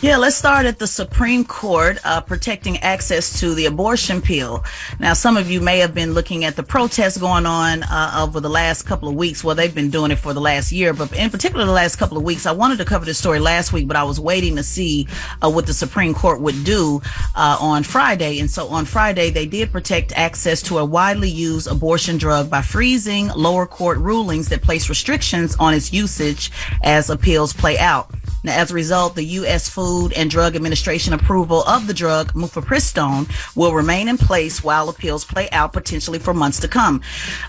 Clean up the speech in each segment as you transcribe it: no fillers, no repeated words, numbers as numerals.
Yeah, let's start at the Supreme Court protecting access to the abortion pill. Now, some of you may have been looking at the protests going on over the last couple of weeks. Well, they've been doing it for the last year, but in particular the last couple of weeks. I wanted to cover this story last week, but I was waiting to see what the Supreme Court would do on Friday. And so on Friday, they did protect access to a widely used abortion drug by freezing lower court rulings that place restrictions on its usage as appeals play out. Now, as a result, the U.S. Food and Drug Administration approval of the drug mifepristone will remain in place while appeals play out, potentially for months to come.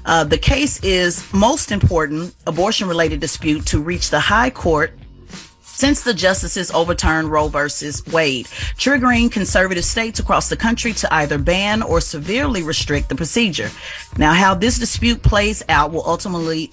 The case is most important abortion-related dispute to reach the high court since the justices overturned Roe versus Wade, triggering conservative states across the country to either ban or severely restrict the procedure. Now, how this dispute plays out will ultimately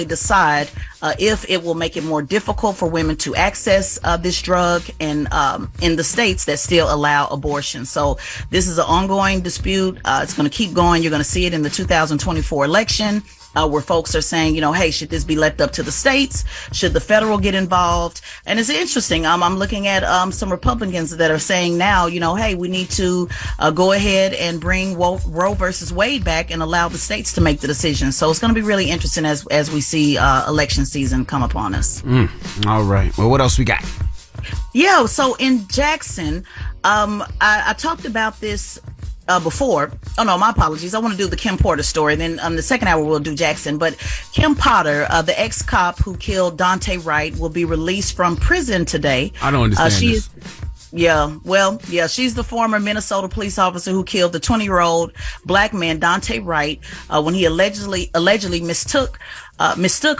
decide if it will make it more difficult for women to access this drug in the states that still allow abortion. So this is an ongoing dispute. It's going to keep going. You're going to see it in the 2024 election. Where folks are saying, hey, should this be left up to the states? Should the federal get involved? And it's interesting. I'm looking at some Republicans that are saying now, hey, we need to go ahead and bring Roe versus Wade back and allow the states to make the decision. So it's going to be really interesting as we see election season come upon us. All right. Well, what else we got? Yeah. So in Jackson, I talked about this before. Oh no, my apologies. I want to do the Kim Porter story. Then the second hour we'll do Jackson. But Kim Potter, the ex-cop who killed Dante Wright, will be released from prison today. I don't understand this. She's the former Minnesota police officer who killed the 20-year-old black man Dante Wright when he allegedly mistook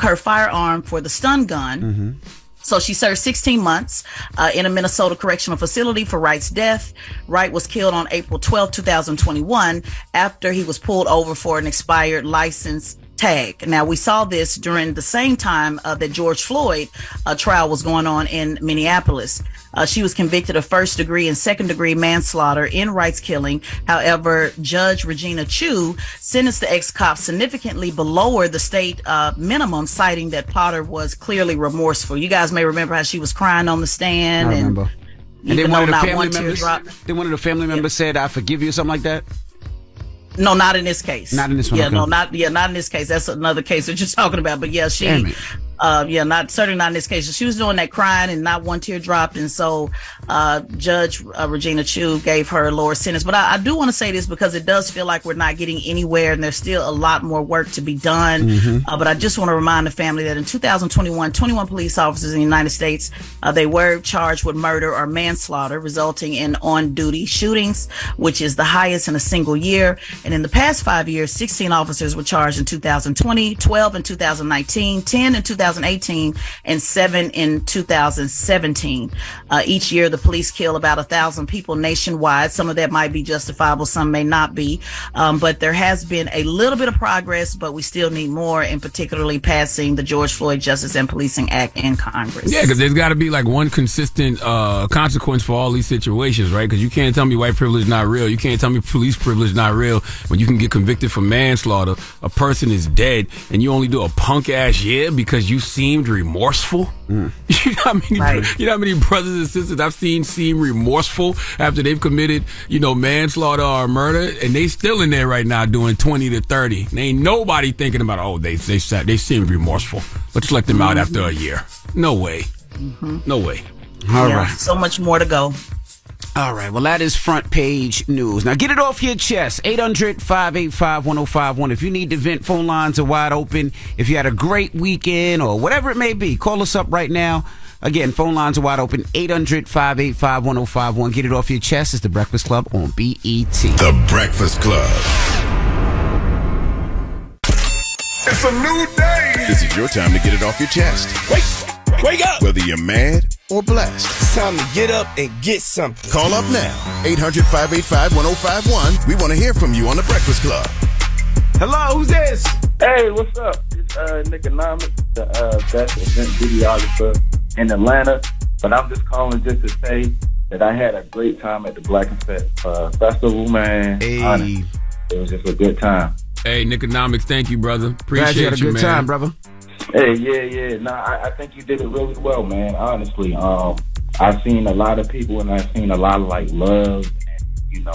her firearm for the stun gun. Mm-hmm. So she served 16 months in a Minnesota correctional facility for Wright's death. Wright was killed on April 12, 2021, after he was pulled over for an expired license tag. Now, we saw this during the same time that George Floyd trial was going on in Minneapolis. She was convicted of first-degree and second-degree manslaughter in Wright's killing. However, Judge Regina Chu sentenced the ex-cop significantly below the state minimum, citing that Potter was clearly remorseful. You guys may remember how she was crying on the stand. I remember. And then one of the family members said, "I forgive you," or something like that? No, not in this case. Not in this one. Yeah, okay. not in this case. That's another case that you're talking about. But yeah, certainly not in this case. So she was doing that crying and not one tear dropped. And so Judge Regina Chu gave her a lower sentence. But I do want to say this because it does feel like we're not getting anywhere and there's still a lot more work to be done. Mm-hmm. But I just want to remind the family that in 2021, 21 police officers in the United States, they were charged with murder or manslaughter, resulting in on-duty shootings, which is the highest in a single year. And in the past 5 years, 16 officers were charged in 2020, 12 in 2019, 10 in 2018, and 7 in 2017. Each year, the police kill about 1,000 people nationwide. Some of that might be justifiable, some may not be. But there has been a little bit of progress, but we still need more, and particularly passing the George Floyd Justice and Policing Act in Congress. Yeah, because there's got to be like one consistent consequence for all these situations, right? Because you can't tell me white privilege is not real. You can't tell me police privilege is not real. When you can get convicted for manslaughter, a person is dead, and you only do a punk ass year because you seemed remorseful. You know how many brothers and sisters I've seen seem remorseful after they've committed, manslaughter or murder, and they still in there right now doing 20 to 30. And ain't nobody thinking about, they seemed remorseful. Let's let them out after a year. No way. Mm-hmm. No way. All right. So much more to go. All right. Well, that is front page news. Now, get it off your chest. 800-585-1051. If you need to vent, phone lines are wide open. If you had a great weekend or whatever it may be, call us up right now. Again, phone lines are wide open. 800-585-1051. Get it off your chest. It's The Breakfast Club on BET. The Breakfast Club. It's a new day. This is your time to get it off your chest. Wake up. Whether you're mad or blessed. It's time to get up and get something. Call up now. 800-585-1051. We want to hear from you on The Breakfast Club. Hello, who's this? Hey, what's up? It's Niconomics, the best event videographer in Atlanta. But I'm just calling just to say that I had a great time at the Black Effect Festival, man. Hey. Honest. It was just a good time. Hey, Niconomics, thank you, brother. Appreciate you, had a good man. time, brother. Hey, yeah. No, I think you did it really well, man, honestly. I've seen a lot of people, and I've seen a lot of like love, and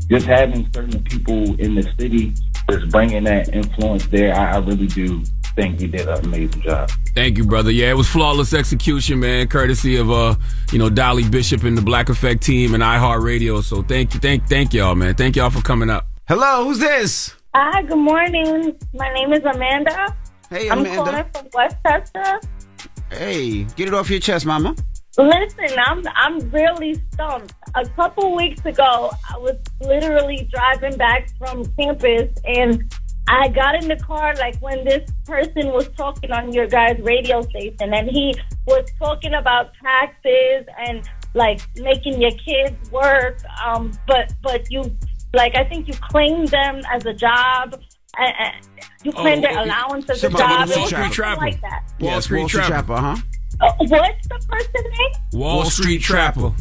just having certain people in the city just bringing that influence there. I really do think you did an amazing job. Thank you, brother. Yeah, it was flawless execution, man. Courtesy of Dolly Bishop and the Black Effect team and iHeartRadio. So thank y'all, man. Thank y'all for coming up. Hello, who's this? Hi, good morning. My name is Amanda. Hey, Amanda. I'm calling from Westchester. Hey, get it off your chest, mama. Listen, I'm really stumped. A couple weeks ago, I was literally driving back from campus, and I got in the car like when this person was talking on your guys' radio station, and he was talking about taxes and like making your kids work. But you, like, I think you claimed them as a job. You claimed their allowance as a job. Wall Street Trapper. Like that. Wall Street Trapper, huh? What's the person's name? Wall Street Trapper.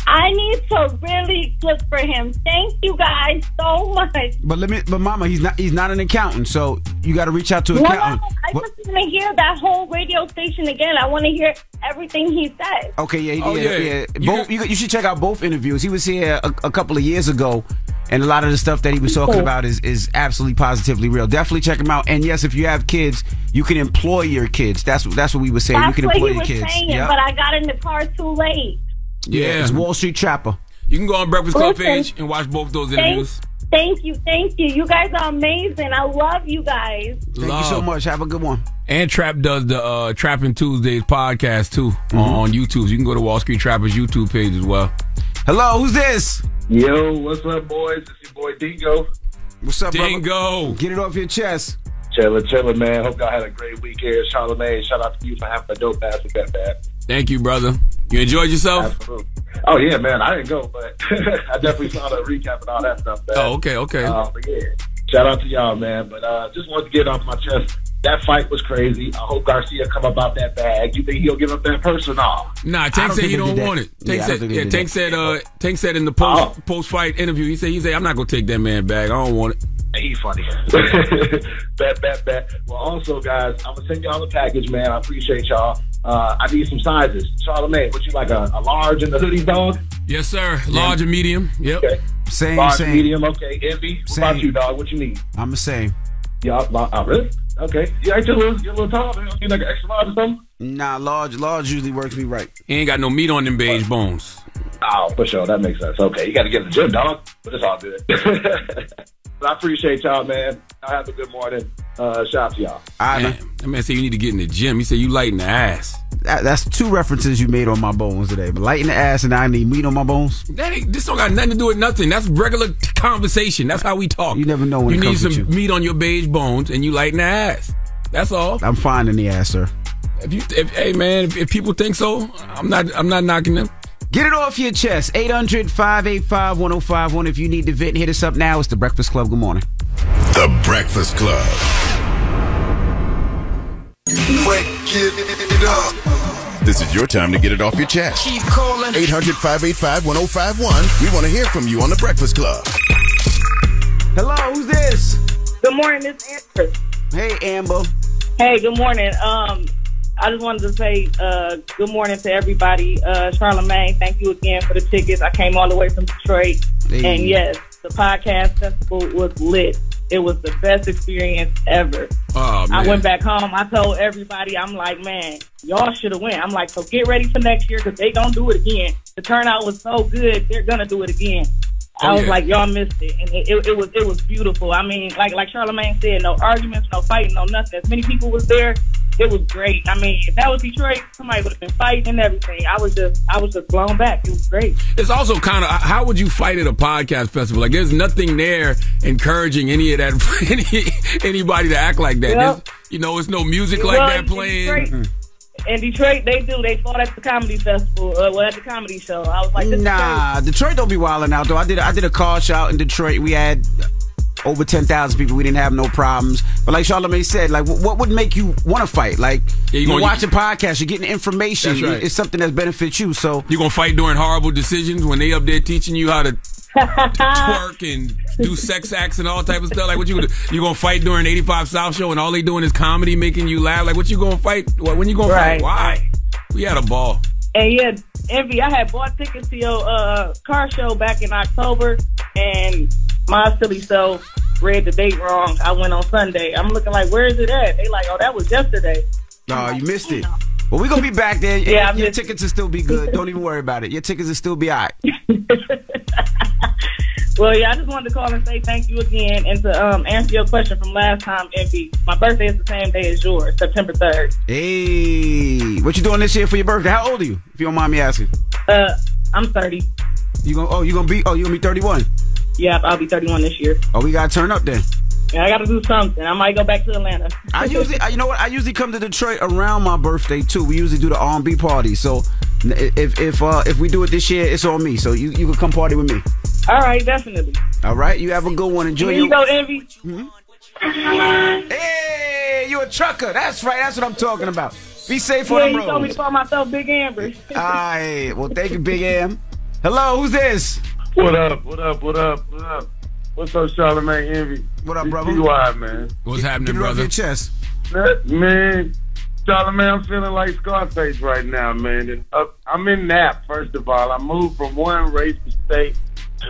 I need to really look for him. Thank you guys so much. But mama, he's not an accountant, so you got to reach out to an accountant. No, I just want to hear that whole radio station again. I want to hear everything he said. Okay, yeah. You should check out both interviews. He was here a couple of years ago, and a lot of the stuff that he was talking about is absolutely positively real. Definitely check him out. And yes, if you have kids, you can employ your kids. That's what we were saying. That's you can employ what he your was kids. saying, but I got in the car too late. Yeah, it's Wall Street Trapper. You can go on Breakfast Club page and watch both those interviews. Thank you. You guys are amazing. I love you guys. Thank you so much. Have a good one. And Trap does the Trapping Tuesdays podcast too on YouTube. So you can go to Wall Street Trapper's YouTube page as well. Hello, who's this? Yo, what's up, boys? It's your boy Dingo. What's up, Dingo? Brother? Get it off your chest. Chillin', man. Hope y'all had a great week here. Charlamagne, shout out to you for having a dope ass with that, man. Thank you, brother. You enjoyed yourself? Absolutely. Oh, yeah, man. I didn't go, but I definitely saw the recap and all that stuff, man. Oh, okay. But yeah, shout out to y'all, man. But just wanted to get off my chest. That fight was crazy. I hope Garcia come up out that bag. You think he'll give up that purse or no? Nah, Tank said he don't want it. Tank said in the post-fight interview, he said, I'm not going to take that man bag. I don't want it. He's funny. Bet. Well, also, guys, I'm going to send y'all a package, man. I appreciate y'all. I need some sizes. Charlamagne, what you like, a large in the hoodie, dog? Yes, sir. Large and medium. Yep. Okay. Same. Large and medium, okay. Envy, what about you, dog? What you need? I'm the same. Yeah, really? Okay. You ain't you're a little tall. You don't need like an extra large or something? Nah, large usually works me right. He ain't got no meat on them beige bones. Oh, for sure. That makes sense. Okay. You got to get to the gym, dog. But it's all good. But I appreciate y'all, man. Y'all have a good morning. Shout out to y'all. That man said you need to get in the gym. He said you light in the ass. That's two references you made on my bones today. But light in the ass and I need meat on my bones. This don't got nothing to do with nothing. That's regular conversation. That's how we talk. You never know when you it comes need some with you. meat on your beige bones and you light in the ass. That's all. I'm fine in the ass, sir. Hey man, if people think so, I'm not knocking them. Get it off your chest. 800-585-1051. If you need to vent, hit us up now. It's The Breakfast Club. Good morning. The Breakfast Club. Wake it up. This is your time to get it off your chest. Keep calling. 800-585-1051. We want to hear from you on The Breakfast Club. Hello, who's this? Good morning, it's Amber. Hey, Amber. Hey, good morning. I just wanted to say good morning to everybody. Charlamagne, thank you again for the tickets. I came all the way from Detroit. Hey. And yes, the podcast festival was lit. It was the best experience ever. Oh, man. I went back home. I told everybody, I'm like, man, y'all should have went. I'm like, so get ready for next year because they going to do it again. The turnout was so good, they're going to do it again. I was like, y'all missed it. And it was beautiful. I mean, like Charlamagne said, no arguments, no fighting, no nothing. As many people was there, it was great. I mean, if that was Detroit, somebody would have been fighting and everything. I was just blown back. It was great. It's also kind of, how would you fight at a podcast festival? Like, there's nothing there encouraging any of that, anybody to act like that. Yep. It's no music like that playing. In Detroit, they fought at the comedy festival, at the comedy show. I was like, this is crazy. Detroit don't be wilding out though. I did a car shout in Detroit. We had over 10,000 people. We didn't have no problems. But like Charlamagne said, like, what would make you want to fight? Like, you're watching podcasts, you're getting information. That's right. It's something that benefits you. So you gonna fight during horrible decisions when they up there teaching you how to twerk and do sex acts and all type of stuff? Like, what you gonna fight during 85 South show and all they doing is comedy, making you laugh? Like, what you gonna fight? When you gonna fight? Why? We had a ball. And Envy, I had bought tickets to your car show back in October, and my silly self read the date wrong. I went on Sunday. I'm looking like, where is it at? They like, oh, that was yesterday. Oh, you missed it. Well, we're going to be back there. Yeah, your tickets will still be good. Don't even worry about it. Your tickets will still be all right. Well, yeah, I just wanted to call and say thank you again, and to answer your question from last time, Envy. My birthday is the same day as yours, September 3rd. Hey, what you doing this year for your birthday? How old are you, if you don't mind me asking? I'm 30. You gonna be 31? Yeah, I'll be 31 this year. Oh, we gotta turn up then. Yeah, I gotta do something. I might go back to Atlanta. You know what? I usually come to Detroit around my birthday too. We usually do the R&B party. So if we do it this year, it's on me. So you can come party with me. All right, definitely. All right, you have a good one. Enjoy. Here you go, Envy. Mm-hmm. Hey, you a trucker? That's right. That's what I'm talking about. Be safe on the road. Yeah, you told me to call myself Big Amber. All right. Well, thank you, Big Am. Hello, who's this? What up? What's up, Charlamagne Envy? What up, brother? TY, man. What's happening, Get it off brother? your chest. Man, Charlamagne, I'm feeling like Scarface right now, man. And, I'm in Nap, first of all. I moved from one racist state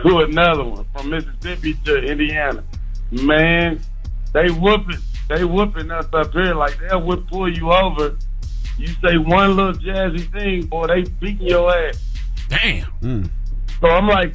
to another one, from Mississippi to Indiana. Man, they whooping us up here like they'll pull you over. You say one little jazzy thing, boy, they beating your ass. Damn. So I'm like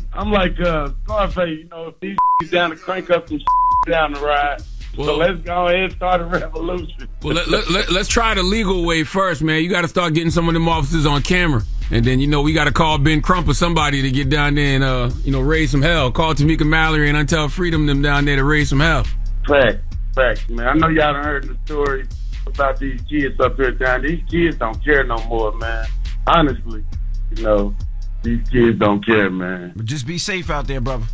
Scarface, you know, if these down to crank up some down the ride. Well, so let's go ahead and start a revolution. Well, let's try the legal way first, man. You got to start getting some of them officers on camera. And then, we got to call Ben Crump or somebody to get down there and, raise some hell. Call Tamika Mallory and Until Freedom them down there to raise some hell. Facts, man. I know y'all done heard the story about these kids up here down. These kids don't care no more, man. Honestly, these kids don't care, man. But just be safe out there, brother.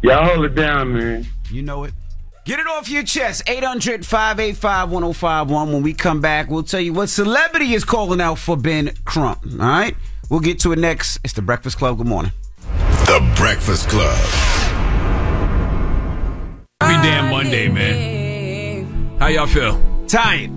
Y'all hold it down, man. You know it. Get it off your chest. 800-585-1051. When we come back, we'll tell you what celebrity is calling out for Ben Crump. All right? We'll get to it next. It's The Breakfast Club. Good morning. The Breakfast Club. Every damn Monday, man. How y'all feel? Tired.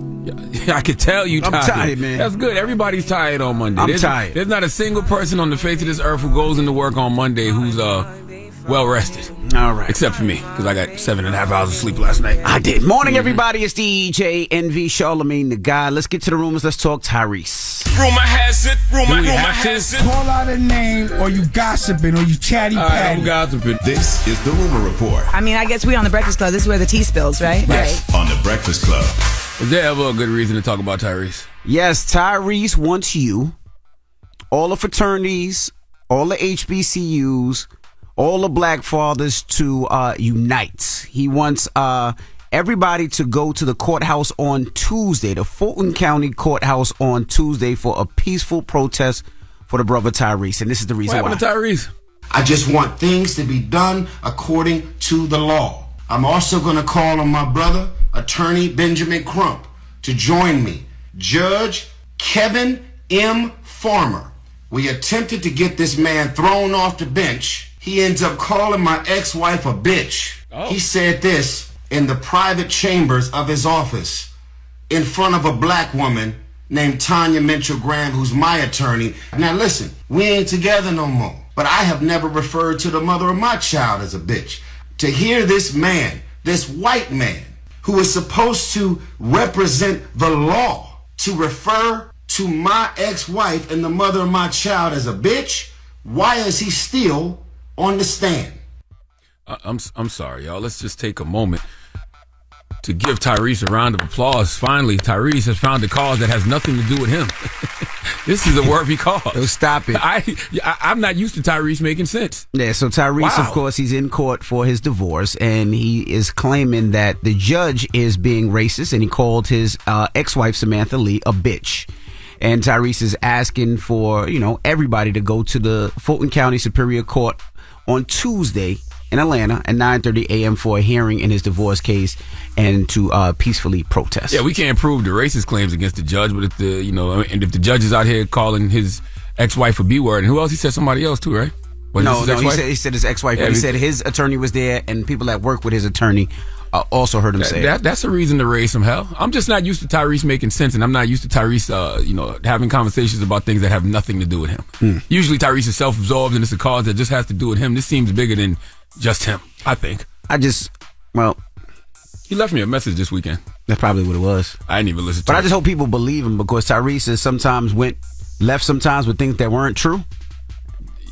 I could tell you tired. I'm tired, man. That's good. Everybody's tired on Monday. I'm tired. There's not a single person on the face of this earth who goes into work on Monday who's well rested. All right. Except for me, because I got 7.5 hours of sleep last night. I did. Morning, everybody. It's DJ Envy, Charlamagne the Guy. Let's get to the rumors. Let's talk Tyrese. Rumor has it. Rumor has it. Call out a name, or you gossiping, or you chatty patty. I'm gossiping. This is the Rumor Report. I mean, I guess we on the Breakfast Club. This is where the tea spills, right? Yes. On the Breakfast Club. Is there ever a good reason to talk about Tyrese? Yes, Tyrese wants you, all the fraternities, all the HBCUs, all the black fathers to unite. He wants everybody to go to the courthouse on Tuesday, the Fulton County Courthouse on Tuesday, for a peaceful protest for the brother Tyrese. And this is the reason why. What happened to Tyrese? I just want things to be done according to the law. I'm also going to call on my brother, Attorney Benjamin Crump, to join me. Judge Kevin M. Farmer. We attempted to get this man thrown off the bench. He ends up calling my ex-wife a bitch. Oh. He said this in the private chambers of his office in front of a black woman named Tanya Mitchell-Graham, who's my attorney. Now listen, we ain't together no more, but I have never referred to the mother of my child as a bitch. To hear this man, this white man, who is supposed to represent the law, to refer to my ex-wife and the mother of my child as a bitch, why is he still on the stand? I'm sorry, y'all. Let's just take a moment to give Tyrese a round of applause. Finally, Tyrese has found a cause that has nothing to do with him. This is a worthy cause. So stop it. I'm not used to Tyrese making sense. Yeah, so Tyrese, of course, he's in court for his divorce, and he is claiming that the judge is being racist, and he called his ex-wife, Samantha Lee, a bitch. And Tyrese is asking for, everybody to go to the Fulton County Superior Court on Tuesday in Atlanta at 9:30 a.m. for a hearing in his divorce case and to peacefully protest. Yeah, we can't prove the racist claims against the judge, but if the judge is out here calling his ex-wife a B-word, and who else? He said somebody else too, right? No, he said his ex-wife. Yeah, he said his attorney was there, and people that work with his attorney also heard him say that's a reason to raise some hell. I'm just not used to Tyrese making sense, and I'm not used to Tyrese, having conversations about things that have nothing to do with him. Usually Tyrese is self-absorbed, and it's a cause that just has to do with him. This seems bigger than just him, I think. He left me a message this weekend. That's probably what it was. I didn't even listen to it. But I just hope people believe him, because Tyrese has sometimes left sometimes with things that weren't true.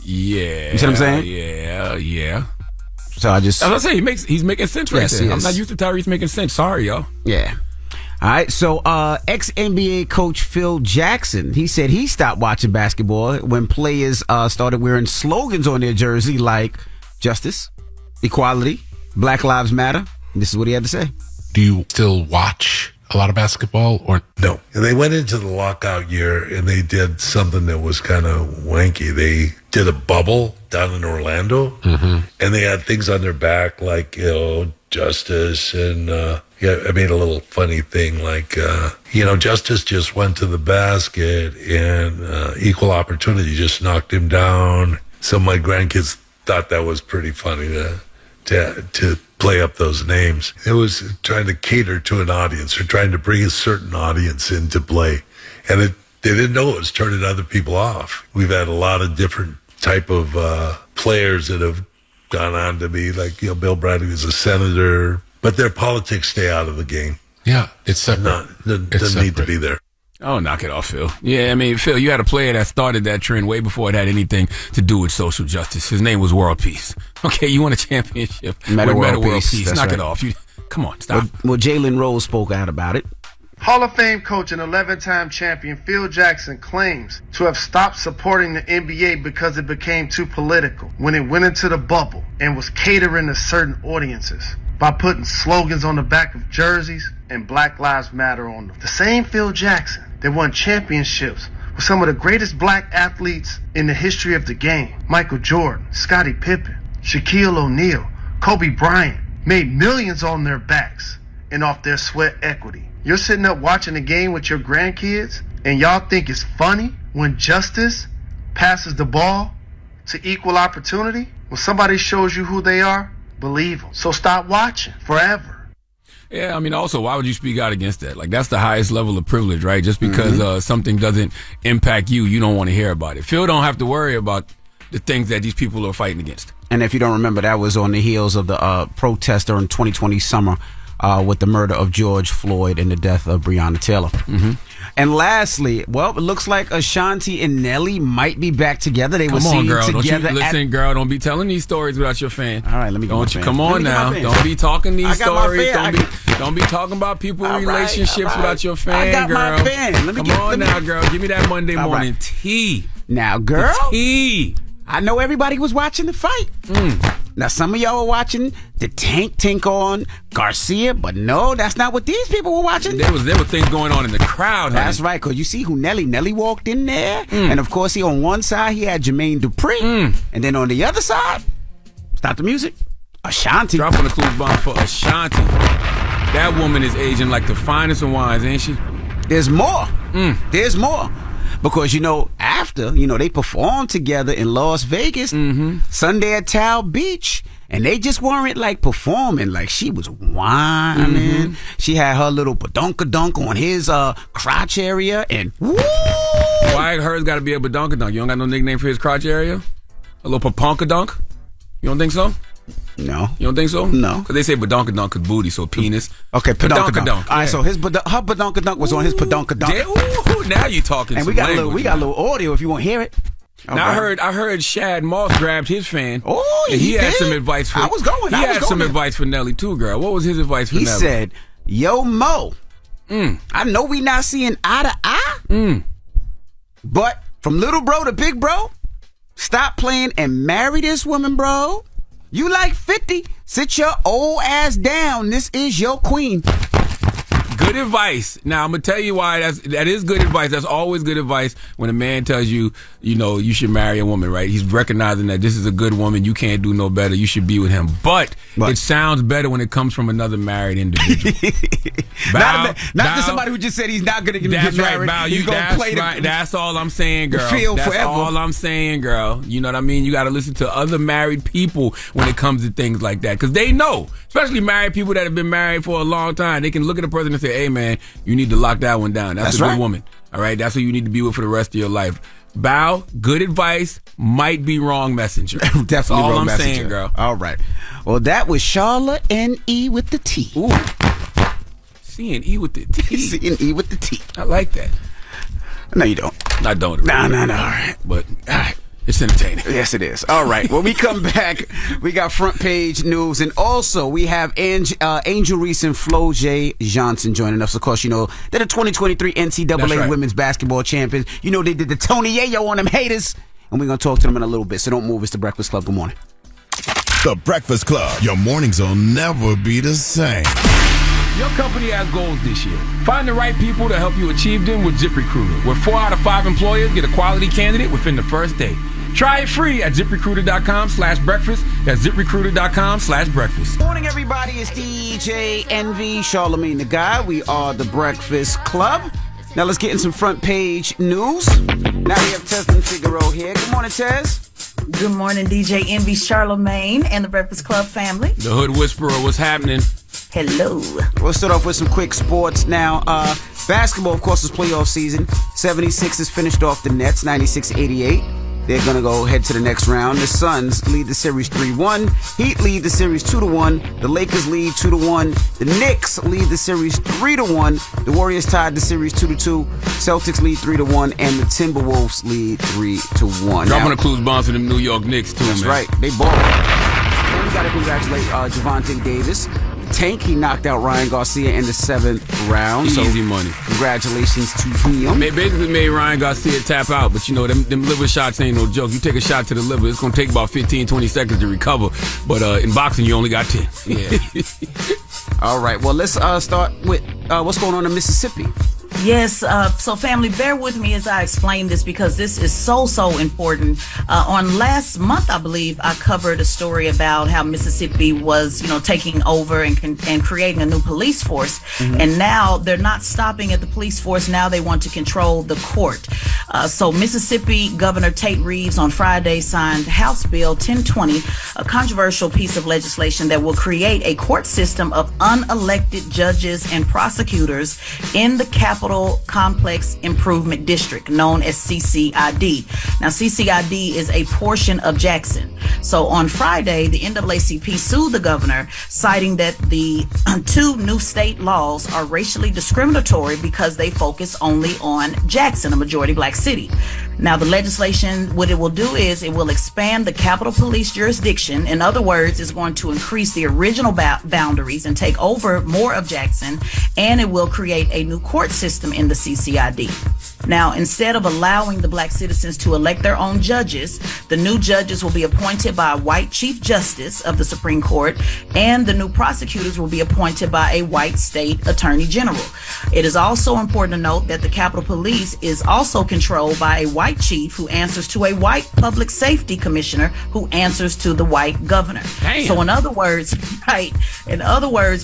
Yeah. You see what I'm saying? Yeah. So as I say, he's making sense right there. I'm not used to Tyrese making sense. Sorry, y'all. Yeah. All right. So ex-NBA coach Phil Jackson, he said he stopped watching basketball when players started wearing slogans on their jersey like justice, equality, Black Lives Matter. This is what he had to say. Do you still watch a lot of basketball or no? And they went into the lockout year and they did something that was kind of wanky. They did a bubble down in Orlando, and they had things on their back like, justice. And I made a little funny thing like, justice just went to the basket and equal opportunity just knocked him down. So my grandkids thought that was pretty funny to play up those names. It was trying to cater to an audience or trying to bring a certain audience into play. And they didn't know it was turning other people off. We've had a lot of different type of players that have gone on to be like, Bill Bradley was a senator, but their politics stay out of the game. Yeah, it's separate. Doesn't need to be there. Oh, knock it off, Phil. Yeah, I mean, Phil, you had a player that started that trend way before it had anything to do with social justice. His name was World Peace. Okay, you won a championship Meta World Peace. Knock right. it off. Come on, stop. Well, Jalen Rose spoke out about it. Hall of Fame coach and 11-time champion Phil Jackson claims to have stopped supporting the NBA because it became too political when it went into the bubble and was catering to certain audiences by putting slogans on the back of jerseys and Black Lives Matter on them. The same Phil Jackson that won championships with some of the greatest black athletes in the history of the game. Michael Jordan, Scottie Pippen, Shaquille O'Neal, Kobe Bryant made millions on their backs and off their sweat equity. You're sitting up watching a game with your grandkids and y'all think it's funny when justice passes the ball to equal opportunity? When somebody shows you who they are, believe them. So stop watching forever. Yeah, I mean, also, why would you speak out against that? Like, that's the highest level of privilege, right? Just because something doesn't impact you, you don't want to hear about it. Phil don't have to worry about the things that these people are fighting against. And if you don't remember, that was on the heels of the protest during 2020 summer with the murder of George Floyd and the death of Breonna Taylor. And lastly, well, it looks like Ashanti and Nelly might be back together. They were seen together. Girl, don't be telling these stories without your fan. All right, let me go. Come on now. Don't be talking these stories. Don't be talking about people's relationships without your fan, I got girl. my fan. Come on now, girl. Give me that Monday morning tea. Now, girl. Tea. I know everybody was watching the fight. Now, some of y'all were watching the Tank on Garcia, but no, that's not what these people were watching. There were things going on in the crowd. That's right, because you see who Nelly walked in there, and of course, on one side, he had Jermaine Dupri, and then on the other side, stop the music, Ashanti. Dropping the clues bomb for Ashanti. That woman is aging like the finest of wines, ain't she? There's more. There's more. Because, after, they performed together in Las Vegas, Sunday at Tao Beach, and they just weren't, performing. She was whining. She had her little badonkadunk on his crotch area, and woo! Why hers got to be a badonkadunk? You don't got no nickname for his crotch area? A little paponkadunk? You don't think so? No. You don't think so? No. Because they say badonkadunk is booty, so penis. Okay, padonkadunk. All right, so her badonkadunk was on his padonkadunk. Ooh, now you talking. And we got a little audio if you want to hear it. Now I heard Shad Moss grabbed his fan. Oh, and he had some advice for. I was going. He had some advice for Nelly too, girl. What was his advice for Nelly? He said, "Yo, Mo, I know we not seeing eye to eye, but from little bro to big bro, stop playing and marry this woman, bro. You like 50? Sit your old ass down. This is your queen." Good advice. Now, I'm going to tell you why that is good advice. That's always good advice when a man tells you, you should marry a woman, right? He's recognizing that this is a good woman. You can't do no better. You should be with him. But it sounds better when it comes from another married individual. Not to somebody who just said he's not going to get married. Right, he's going to play That's all I'm saying, girl. That's forever. All I'm saying, girl. You know what I mean? You got to listen to other married people when it comes to things like that. Because they know, especially married people that have been married for a long time, they can look at a person and say, hey, man, you need to lock that one down. That's a good woman. All right? That's who you need to be with for the rest of your life. Bow, good advice, might be wrong messenger. Definitely all wrong I'm messenger. Saying, girl. All right. Well, that was Charlotte N.E. with the T. Ooh. C&E with the T. C&E with the T. I like that. No, you don't. I don't. No. All right. But, all right. It's entertaining. Yes, it is. All right. When we come back, we got front page news. And also, we have Angel Reese and Flo J. Johnson joining us. Of course, they're the 2023 NCAA Women's Basketball Champions. They did the Tony Yayo on them haters. And we're going to talk to them in a little bit. So don't move. It's The Breakfast Club. Good morning. The Breakfast Club. Your mornings will never be the same. Your company has goals this year. Find the right people to help you achieve them with ZipRecruiter, where 4 out of 5 employers get a quality candidate within the first day. Try it free at ZipRecruiter.com/breakfast. That's ZipRecruiter.com/breakfast. Morning, everybody. It's DJ Envy, Charlamagne the Guy. We are The Breakfast Club. Now let's get in some front page news. Now we have Tez and Figaro here. Good morning, Tez. Good morning, DJ Envy, Charlamagne, and The Breakfast Club family. The Hood Whisperer, what's happening? Hello. We'll start off with some quick sports now. Basketball, of course, is playoff season. 76ers finished off the Nets, 96-88. They're going to go head to the next round. The Suns lead the series 3-1. Heat lead the series 2-1. The Lakers lead 2-1. The Knicks lead the series 3-1. The Warriors tied the series 2-2. Celtics lead 3-1. And the Timberwolves lead 3-1. Dropping a clues bomb for them New York Knicks, too, that's man. That's right. They balled. And we got to congratulate Javonte Davis. Tank, he knocked out Ryan Garcia in the 7th round. Easy money. Congratulations to him. They basically made Ryan Garcia tap out, but them liver shots ain't no joke. You take a shot to the liver, it's going to take about 15, 20 seconds to recover. But in boxing, you only got 10. Yeah. All right. Well, let's start with what's going on in Mississippi. Yes, so family, bear with me as I explain this because this is so important. On last month, I believe, I covered a story about how Mississippi was, taking over and creating a new police force. Mm-hmm. And now they're not stopping at the police force. Now they want to control the court. So Mississippi Governor Tate Reeves on Friday signed House Bill 1020, a controversial piece of legislation that will create a court system of unelected judges and prosecutors in the Capital Complex Improvement District, known as CCID. Now, CCID is a portion of Jackson. So on Friday, the NAACP sued the governor, citing that the 2 new state laws are racially discriminatory because they focus only on Jackson, a majority black city. Now, the legislation, what it will do is it will expand the Capitol Police jurisdiction. In other words, it's going to increase the original boundaries and take over more of Jackson, and it will create a new court system in the CCID. Now, instead of allowing the black citizens to elect their own judges, the new judges will be appointed by a white Chief Justice of the Supreme Court, and the new prosecutors will be appointed by a white state attorney general. It is also important to note that the Capitol Police is also controlled by a white chief who answers to a white public safety commissioner who answers to the white governor. Damn. So in other words,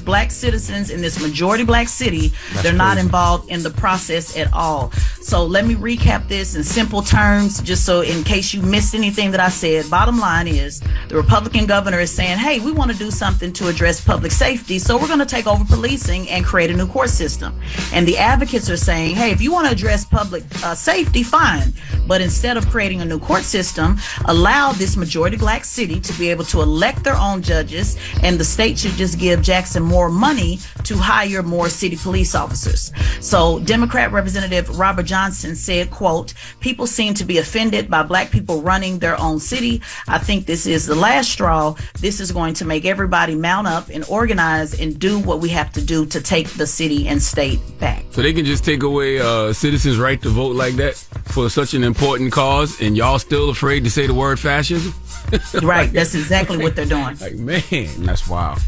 black citizens in this majority black city, they're not involved in the process at all. So let me recap this in simple terms, just so in case you missed anything that I said. Bottom line is the Republican governor is saying, hey, we want to do something to address public safety, so we're going to take over policing and create a new court system. And the advocates are saying, hey, if you want to address public safety, fine. But instead of creating a new court system, allow this majority black city to be able to elect their own judges, and the state should just give Jackson more money to hire more city police officers. So Democrat Representative Robert Johnson said, quote, people seem to be offended by black people running their own city. I think this is the last straw. This is going to make everybody mount up and organize and do what we have to do to take the city and state back. So they can just take away citizens' right to vote like that for such an important cause, and y'all still afraid to say the word fascism? Right. That's exactly what they're doing. Like, man, that's wild.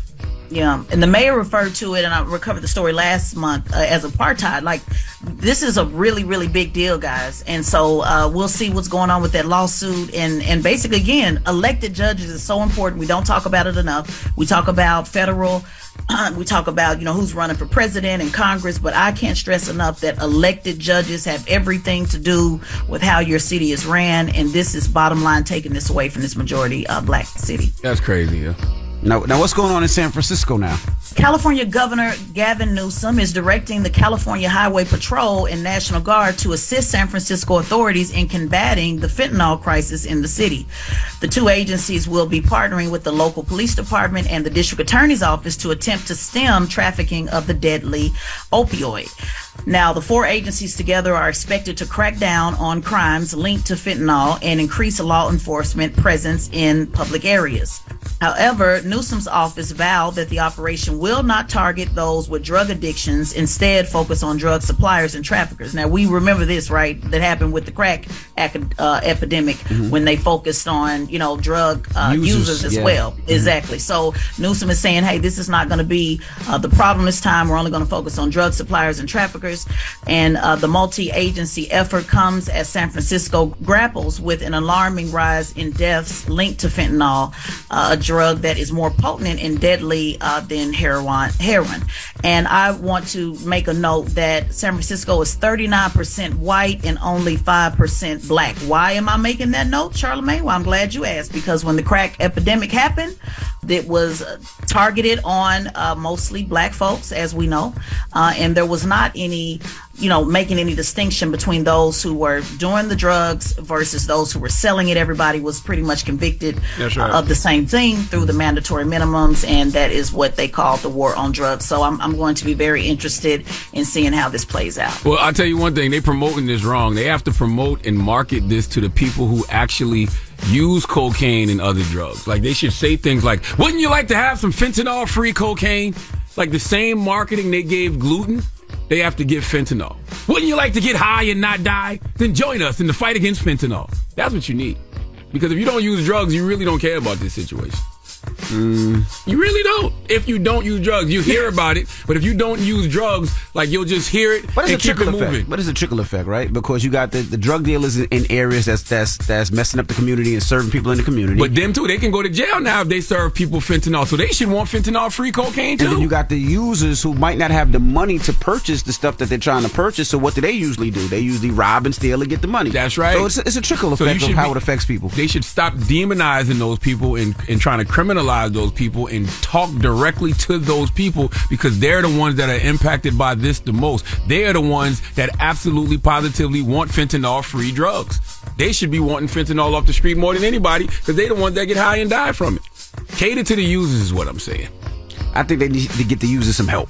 Yeah, and the mayor referred to it, and I recovered the story last month as apartheid. Like, this is a really, really big deal, guys. And so we'll see what's going on with that lawsuit. And basically, again, elected judges is so important. We don't talk about it enough. We talk about federal. We talk about, who's running for president and Congress, but I can't stress enough that elected judges have everything to do with how your city is ran. And this is bottom line taking this away from this majority black city. That's crazy, yeah. Now, what's going on in San Francisco now? California Governor Gavin Newsom is directing the California Highway Patrol and National Guard to assist San Francisco authorities in combating the fentanyl crisis in the city. The two agencies will be partnering with the local police department and the district attorney's office to attempt to stem trafficking of the deadly opioid. Now, the four agencies together are expected to crack down on crimes linked to fentanyl and increase law enforcement presence in public areas. However, Newsom's office vowed that the operation will not target those with drug addictions, instead focus on drug suppliers and traffickers. Now, we remember this, right? That happened with the crack epidemic when they focused on, drug users as well. Exactly. So Newsom is saying, hey, this is not going to be the problem this time. We're only going to focus on drug suppliers and traffickers. And the multi-agency effort comes as San Francisco grapples with an alarming rise in deaths linked to fentanyl, a drug that is more potent and deadly than heroin. And I want to make a note that San Francisco is 39% white and only 5% black. Why am I making that note, Charlamagne? Well, I'm glad you asked, because when the crack epidemic happened, it was targeted on mostly black folks, as we know, and there was not any, making any distinction between those who were doing the drugs versus those who were selling it. Everybody was pretty much convicted of the same thing through the mandatory minimums, and that is what they called the war on drugs. So I'm going to be very interested in seeing how this plays out. Well, I'll tell you one thing, they're promoting this wrong. They have to promote and market this to the people who actually use cocaine and other drugs. Like, they should say things like, wouldn't you like to have some fentanyl-free cocaine? Like the same marketing they gave gluten, they have to give fentanyl. Wouldn't you like to get high and not die? Then join us in the fight against fentanyl. That's what you need. Because if you don't use drugs, you really don't care about this situation. You really don't. If you don't use drugs, you hear about it. But if you don't use drugs, like, you'll just hear it and keep it moving. But it's a trickle effect, right? Because you got the drug dealers in areas that's messing up the community and serving people in the community. But them too, they can go to jail now if they serve people fentanyl. So they should want fentanyl-free cocaine too. And then you got the users who might not have the money to purchase the stuff that they're trying to purchase. So what do they usually do? They usually rob and steal and get the money. That's right. So it's a trickle effect of how it affects people. They should stop demonizing those people and trying to criminalize those people and talk directly to those people, because they're the ones that are impacted by this the most. They're the ones that absolutely positively want fentanyl-free drugs. They should be wanting fentanyl off the street more than anybody, because they're the ones that get high and die from it. Cater to the users is what I'm saying. I think they need to get the users some help.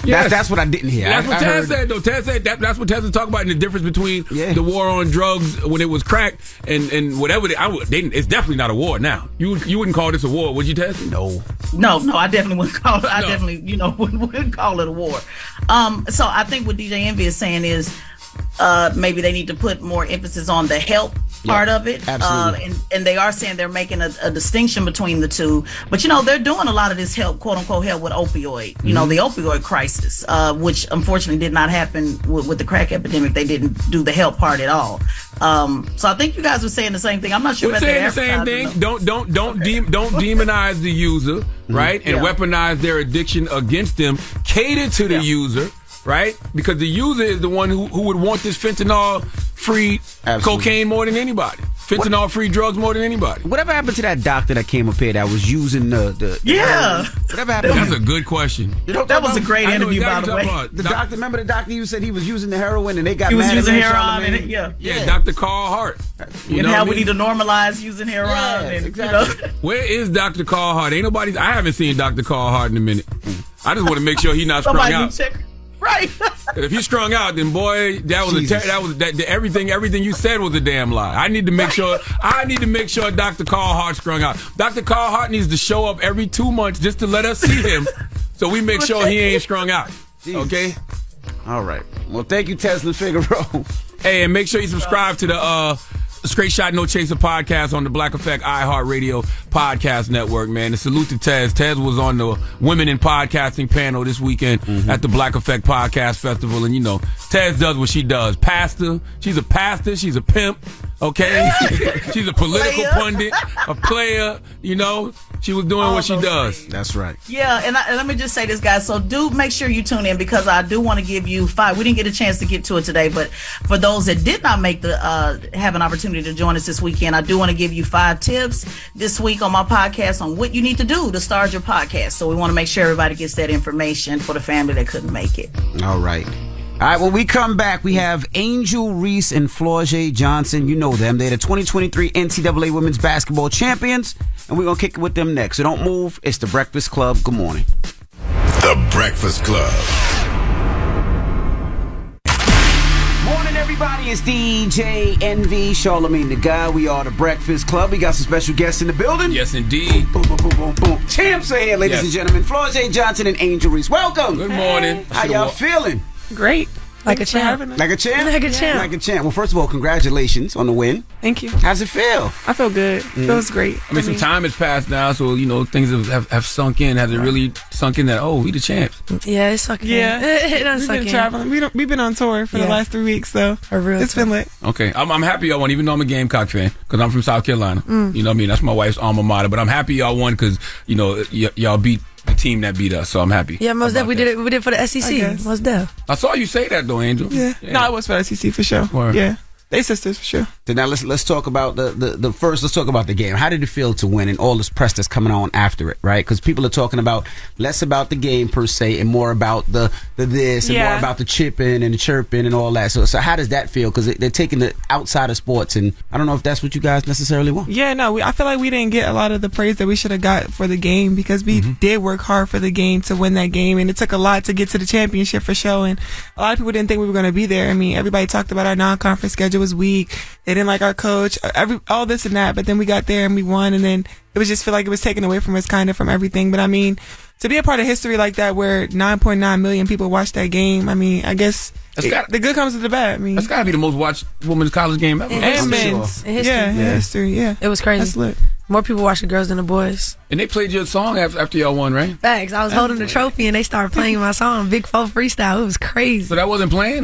Yes. That's what I didn't hear. That's what Taz said, though. Taz said that's what Taz was talking about, in the difference between the war on drugs when it was crack and whatever. It's definitely not a war now. You wouldn't call this a war, would you, Taz? No, I definitely wouldn't call it. I definitely, wouldn't call it a war. So I think what DJ Envy is saying is maybe they need to put more emphasis on the help part of it. Absolutely. And they are saying they're making a distinction between the two. But, they're doing a lot of this help, quote unquote, help with opioid, the opioid crisis, which unfortunately did not happen with the crack epidemic. They didn't do the help part at all. So I think you guys were saying the same thing. I'm not sure we're about saying the same thing. Don't demonize the user, right? And weaponize their addiction against them. Cater to the user. Right? Because the user is the one who would want this fentanyl-free cocaine more than anybody. Fentanyl-free drugs more than anybody. Whatever happened to that doctor that came up here that was using the whatever happened? That's a good question. That was a great interview, by the way. The doctor, remember the doctor you said he was using the heroin and they got mad was using heroin and yeah, Dr. Carl Hart. And how we need to normalize using heroin. And, exactly. Where is Dr. Carl Hart? Ain't nobody. I haven't seen Dr. Carl Hart in a minute. I just want to make sure he's not strung out. Right. If he's strung out, then boy, everything you said was a damn lie. I need to make sure Dr. Carl Hart's strung out. Dr. Carl Hart needs to show up every 2 months just to let us see him, so we make sure he ain't strung out. Jesus. Okay. All right. Well, thank you, Tesla Figaro. Hey, and make sure you subscribe to the Straight Shot No Chaser podcast on the Black Effect iHeartRadio podcast network, man. And salute to Tez. Tez was on the Women in Podcasting panel this weekend at the Black Effect Podcast Festival. And, you know, Tez does what she does. Pastor. She's a pastor. She's a pimp. Okay? She's a political pundit, a player, you know. She was doing what she does. That's right. Yeah, and let me just say this, guys. So do make sure you tune in, because I do want to give you 5. We didn't get a chance to get to it today, but for those that did not make the have an opportunity to join us this weekend, I do want to give you 5 tips this week on my podcast on what you need to do to start your podcast. So we want to make sure everybody gets that information for the family that couldn't make it. All right. All right, when we come back, we have Angel Reese and Flau'jae Johnson. You know them. They're the 2023 NCAA Women's Basketball Champions, and we're going to kick it with them next. So don't move. It's The Breakfast Club. Good morning. The Breakfast Club. Morning, everybody. It's DJ NV, Charlemagne the Guy. We are The Breakfast Club. We got some special guests in the building. Yes, indeed. Boom, boom, boom, boom, boom. Champs are here, ladies and gentlemen. Flau'jae Johnson and Angel Reese. Welcome. Good morning. How y'all feeling? Great. Like a champ. Like a champ? Like a champ. Like a champ. Well, first of all, congratulations on the win. Thank you. How's it feel? I feel good. Feels great. I mean, some time has passed now, so, you know, things have sunk in. Has it really sunk in that, oh, we the champs? Yeah, it's sunk in. Yeah. It doesn't sunk in. We've been traveling. We've been on tour for the last 3 weeks, so it's been lit. Okay. I'm happy y'all won, even though I'm a Gamecock fan, because I'm from South Carolina. You know what I mean? That's my wife's alma mater. But I'm happy y'all won because, you know, y'all beat the team that beat us, so I'm happy. Yeah, most def. We did it for the SEC. Most def. I saw you say that though, Angel. Yeah. No, it was for the SEC for sure. Word. Yeah. They sisters for sure. So now let's talk about the first. Let's talk about the game. How did it feel to win and all this press that's coming on after it, right? Because people are talking about less about the game per se and more about the this and more about the chipping and the chirping and all that. So how does that feel? Because they're taking it outside of sports, and I don't know if that's what you guys necessarily want. Yeah, no, I feel like we didn't get a lot of the praise that we should have got for the game, because we did work hard for the game to win that game, and it took a lot to get to the championship for sure. And a lot of people didn't think we were going to be there. I mean, everybody talked about our non-conference schedule was weak. They didn't like our coach, all this and that, but then we got there and we won, and then it was just feel like it was taken away from us kind of from everything. But I mean, to be a part of history like that where 9.9 million people watched that game, I mean, I guess the good comes with the bad. I mean, that's got to be the most watched women's college game ever. And men's. In history. In history, yeah. It was crazy. That's lit. More people watch the girls than the boys. And they played your song after y'all won, right? Facts. I was holding the trophy and they started playing my song, Big 4 Freestyle. It was crazy. So that wasn't playing?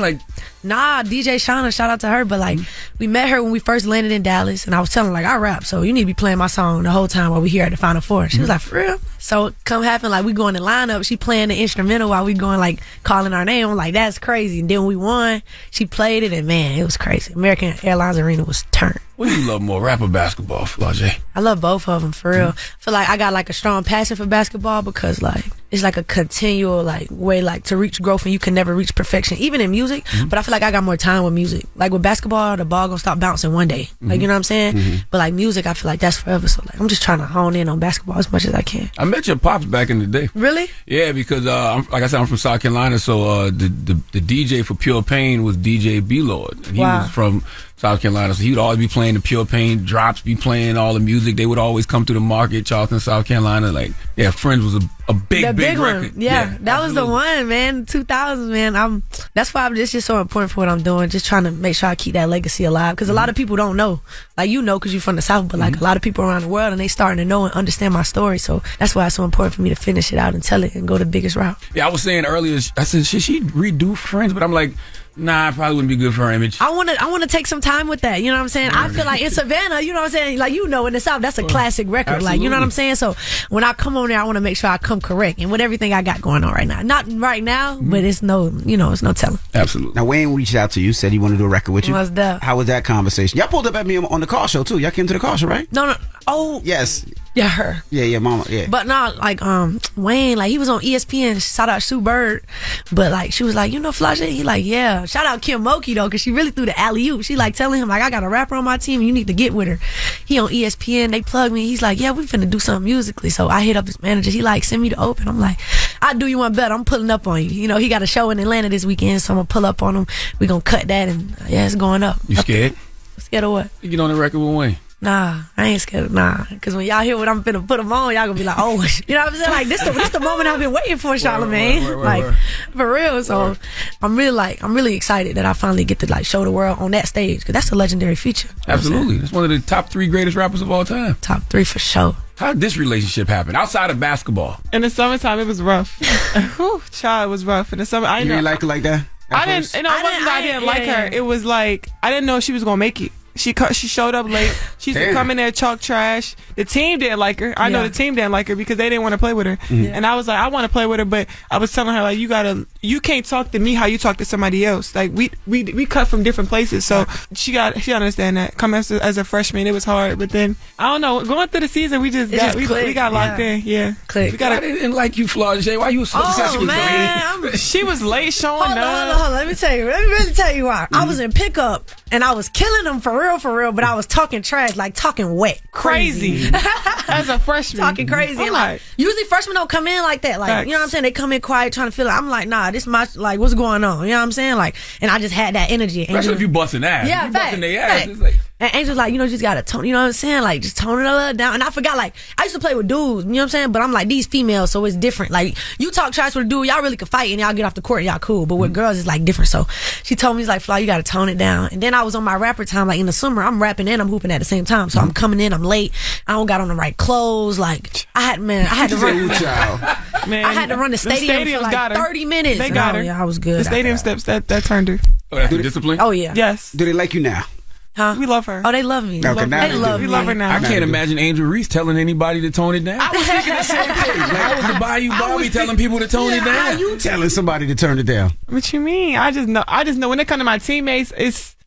Nah, DJ Shauna, shout out to her. But we met her when we first landed in Dallas, and I was telling her, I rap, so you need to be playing my song the whole time while we here at the Final Four. She was like, for real? So come happen, we going in lineup, she playing the instrumental while we going, calling our name. I'm like, that's crazy. And then when we won, she played it, and man, it was crazy. American Airlines Arena was turned. What do you love more, rap or basketball, Flau'jae? I love both of them, for real. I feel like I got a strong passion for basketball because it's a continual way to reach growth, and you can never reach perfection, even in music. But I feel like I got more time with music. With basketball, the ball gonna stop bouncing one day. You know what I'm saying? But music, I feel like that's forever. So I'm just trying to hone in on basketball as much as I can. I met your pops back in the day. Really? Yeah, because like I said, I'm from South Carolina, so the DJ for Pure Pain was DJ B-Lord, and he was from South Carolina, so he would always be playing the Pure Pain drops, be playing all the music. They would always come through the market, Charleston, South Carolina. Friends was a big record. One. Yeah, that was the one, man. 2000s, man. That's why it's just so important for what I'm doing. Just trying to make sure I keep that legacy alive, because a lot of people don't know. Because you're from the South, but a lot of people around the world, and they starting to know and understand my story. So that's why it's so important for me to finish it out and tell it and go the biggest route. Yeah, I was saying earlier, I said, should she redo Friends? But I'm like, nah, it probably wouldn't be good for her image. I want to take some time with that. You know what I'm saying? I feel like in Savannah, you know what I'm saying? In the South, that's a classic record. Absolutely. You know what I'm saying? So when I come on there, I want to make sure I come correct and with everything I got going on right now. Not right now, but it's no telling. Absolutely. Now, Wayne reached out to you, said he wanted to do a record with you. What's that? How was that conversation? Y'all pulled up at me on the car show too. Y'all came to the car show, right? No. Oh. Yes. Yeah, her. Yeah, mama, yeah. But no, Wayne, he was on ESPN, shout out Sue Bird. But she was like, Flau'jae? He yeah. Shout out Kim Moki though, because she really threw the alley-oop. She telling him, I got a rapper on my team, you need to get with her. He on ESPN, they plugged me. He's like, yeah, we finna do something musically. So I hit up his manager. He send me the open. I'm like, I'll do you one better. I'm pulling up on you. He got a show in Atlanta this weekend, so I'm gonna pull up on him. We gonna cut that, and it's going up. You scared? Scared of what? You get on the record with Wayne. Nah, I ain't scared. Nah, because when y'all hear what I'm finna put them on, y'all gonna be like, oh, you know what I'm saying? Like this the moment I've been waiting for, Charlamagne. Like for real. So I'm really excited that I finally get to like show the world on that stage because that's a legendary feature. Absolutely, it's one of the top 3 greatest rappers of all time. Top 3 for sure. How did this relationship happen outside of basketball? In the summertime, it was rough. Whew, child, it was rough. In the summer, you didn't like her like that? I didn't. You know, it wasn't that I didn't like her. It was like I didn't know she was gonna make it. She showed up late. She used to come in there talk trash. The team didn't like her. I know the team didn't like her because they didn't want to play with her. And I was like, I want to play with her, but I was telling her like, you can't talk to me how you talk to somebody else. Like we cut from different places, so she understand that. Coming as a freshman, it was hard, but then I don't know. Going through the season, we got locked in. Yeah, click. I didn't like you, Flau'jae. Why you so? Oh man, she was late showing up. Hold on. Let me really tell you why. I was in pickup and I was killing them for real, but I was talking trash, like talking wet. Crazy. As a freshman. Talking crazy. And like, usually freshmen don't come in like that. Like, facts. you know what I'm saying? They come in quiet, trying to feel it. I'm like, nah, this my, like, what's going on? You know what I'm saying? Like, and I just had that energy. Especially if you busting ass. Yeah, you busting their ass. It's like, and Angel's like, you just gotta tone, you know what I'm saying? Like, just tone it a little down. And I forgot, like, I used to play with dudes, you know what I'm saying? But I'm like, these females, so it's different. Like, you talk trash with a dude, y'all really could fight and y'all get off the court and y'all cool. But with girls, it's like different. So she told me, like, Fly, you gotta tone it down. And then I was on my rapper time, like in the summer, I'm rapping and I'm hooping at the same time. So I'm coming in, I'm late. I don't got on the right clothes. Like, I had to run the stadium for like 30 minutes. They got her. Yeah, I was good. The stadium steps, that turned her. Oh, that's the discipline? Oh, yeah. Yes. Do they like you now? Huh? We love her. Oh, they love me. Okay, They love me. We love her now. I can't imagine Angel Reese telling anybody to tone it down. I was thinking the same thing. Like, I was the Bayou Bobby telling people to tone it down. How you telling somebody to turn it down? What you mean? I just know when it comes to my teammates,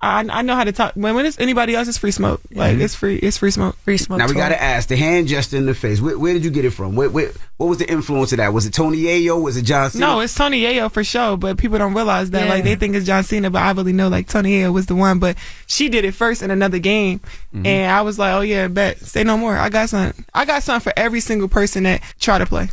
I know how to talk. When it's anybody else, it's free smoke. Like it's free smoke. Free smoke. Now we gotta ask the hand gesture in the face. Where did you get it from? What was the influence of that? Was it Tony Yayo? Was it John Cena? No, it's Tony Yayo for sure. But people don't realize that. Like they think it's John Cena, but I really know like Tony Yayo was the one. But she did it first in another game, and I was like, oh yeah, bet. Say no more. I got something. I got something for every single person that try to play.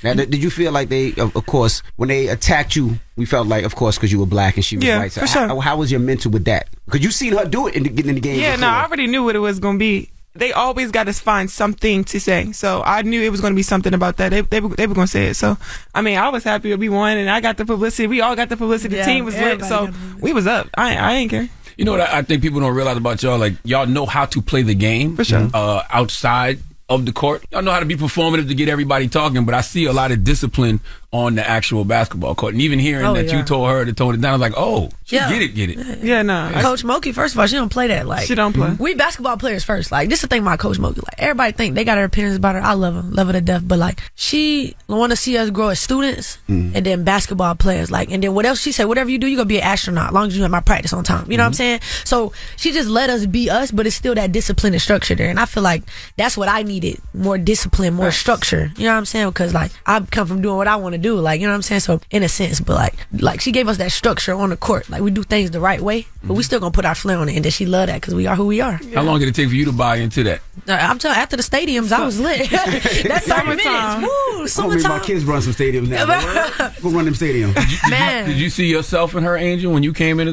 Now, did you feel like they, of course, when they attacked you, we felt like, of course, because you were black and she was white. So for sure. How was your mental with that? Because you seen her do it getting in the game. Yeah, before. no, I already knew what it was going to be. They always got to find something to say. So I knew it was going to be something about that. They were going to say it. So, I mean, I was happy that we won and I got the publicity. We all got the publicity. The team was lit. So we was up. I ain't care. You know what I think people don't realize about y'all? Like, y'all know how to play the game. For sure. Outside of the court. Y'all know how to be performative to get everybody talking, but I see a lot of discipline on the actual basketball court. And even hearing that you told her to tone it down, I was like, oh, she get it. Yeah, no. Coach Moki, first of all, she don't play that. Like, she don't play. We basketball players first. Like, this is the thing about Coach Moki. Like, everybody think they got her opinions about her. I love her. Love her to death. But, like, she want to see us grow as students and then basketball players. Like, and then what else she said, whatever you do, you're going to be an astronaut as long as you have my practice on time. You know what I'm saying? So, she just let us be us, but it's still that discipline and structure there. And I feel like that's what I needed. More discipline, more structure. You know what I'm saying? Because, like, I come from doing what I want to do. Like, you know what I'm saying? So, in a sense, but like she gave us that structure on the court. Like, we do things the right way, but we still gonna put our flair on it, and then she loved that because we are who we are. How long did it take for you to buy into that? I'm telling after the stadiums, I was lit. That's 30 minutes. Woo, summertime. My kids run some stadiums now. Go run them stadiums. Man, did you see yourself in her, Angel, when you came in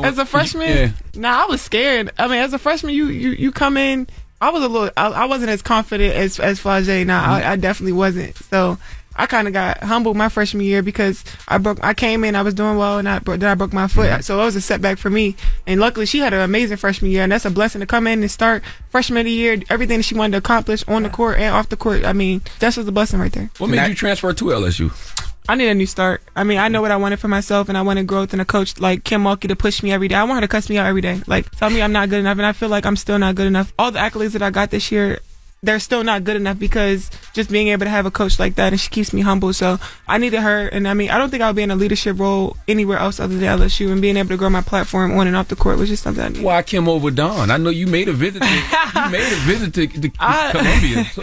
as a freshman? Yeah. Nah, I was scared. I mean, as a freshman, you come in. I wasn't as confident as Flau'jae. Nah, I definitely wasn't. So I kind of got humbled my freshman year because I came in, I was doing well, and then I broke my foot. So it was a setback for me. And luckily, she had an amazing freshman year, and that's a blessing to come in and start freshman of the year, everything that she wanted to accomplish on the court and off the court. I mean, that's just a blessing right there. What made you transfer to LSU? I need a new start. I mean, I know what I wanted for myself, and I wanted growth and a coach like Kim Mulkey to push me every day. I want her to cuss me out every day. Like, tell me I'm not good enough, and I feel like I'm still not good enough. All the accolades that I got this year, they're still not good enough because just being able to have a coach like that, and she keeps me humble. So I needed her, and I mean, I don't think I'll be in a leadership role anywhere else other than LSU, and being able to grow my platform on and off the court was just something I needed. Why Kim over Don? I know you made a visit to Columbia. So.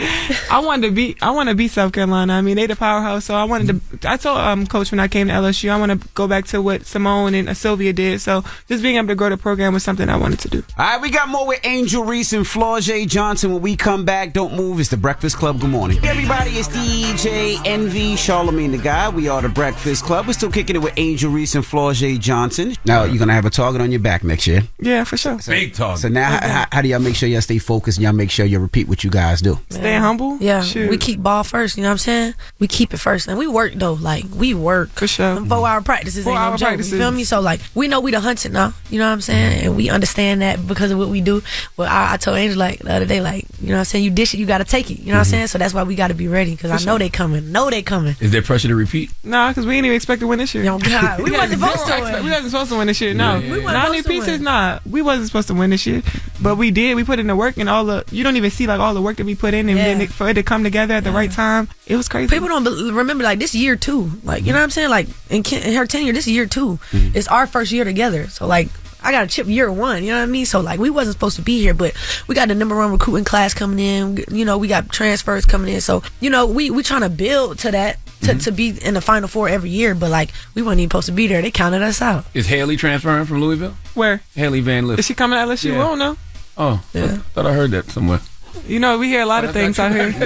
I want to be South Carolina. I mean, they the powerhouse, so I told Coach when I came to LSU, I want to go back to what Simone and Sylvia did. So just being able to grow the program was something I wanted to do. All right, we got more with Angel Reese and Flau'jae Johnson when we come back. back, don't move. It's the Breakfast Club. Good morning. Hey everybody, it's DJ Envy, Charlamagne the Guy. We are the Breakfast Club. We're still kicking it with Angel Reese and Flau'jae Johnson. Now, you're going to have a target on your back next year. Yeah, for sure. Big target. So now, how do y'all make sure y'all stay focused and y'all make sure you repeat what you guys do? Stay humble? Yeah, Shoot. we keep ball first, you know what I'm saying? We keep it first. And we work, though. Like, we work. For sure. 4-hour practices ain't no joke, practices. you feel me? So, like, we know we the hunted now, you know what I'm saying? And we understand that because of what we do. But I told Angel, like, the other day, like, you know what I'm saying? You dish it, you got to take it, you know what I'm saying? So that's why we got to be ready, because I know they coming. Is there pressure to repeat? Nah, because we ain't even expect to win this year. Yo, God, we wasn't supposed to win. We wasn't supposed to win this year, no. Yeah. We wasn't Not new supposed to pieces, win. nah. We wasn't supposed to win this year. But we did. We put in the work and you don't even see, like, all the work that we put in and then for it to come together at the right time. It was crazy. People don't remember, like, this year, too. Like, you know what I'm saying? Like, in her tenure, this year, too. It's our first year together. So, like, I got a chip year one, you know what I mean? So, like, we wasn't supposed to be here, but we got the #1 recruiting class coming in. You know, we got transfers coming in. So, you know, we trying to build to that, to be in the Final Four every year, but, like, we weren't even supposed to be there. They counted us out. Is Haley transferring from Louisville? Where? Haley Van Lith. Is she coming to LSU? Yeah. We don't know. Oh, Yeah. I thought I heard that somewhere. You know, we hear a lot of things out here. How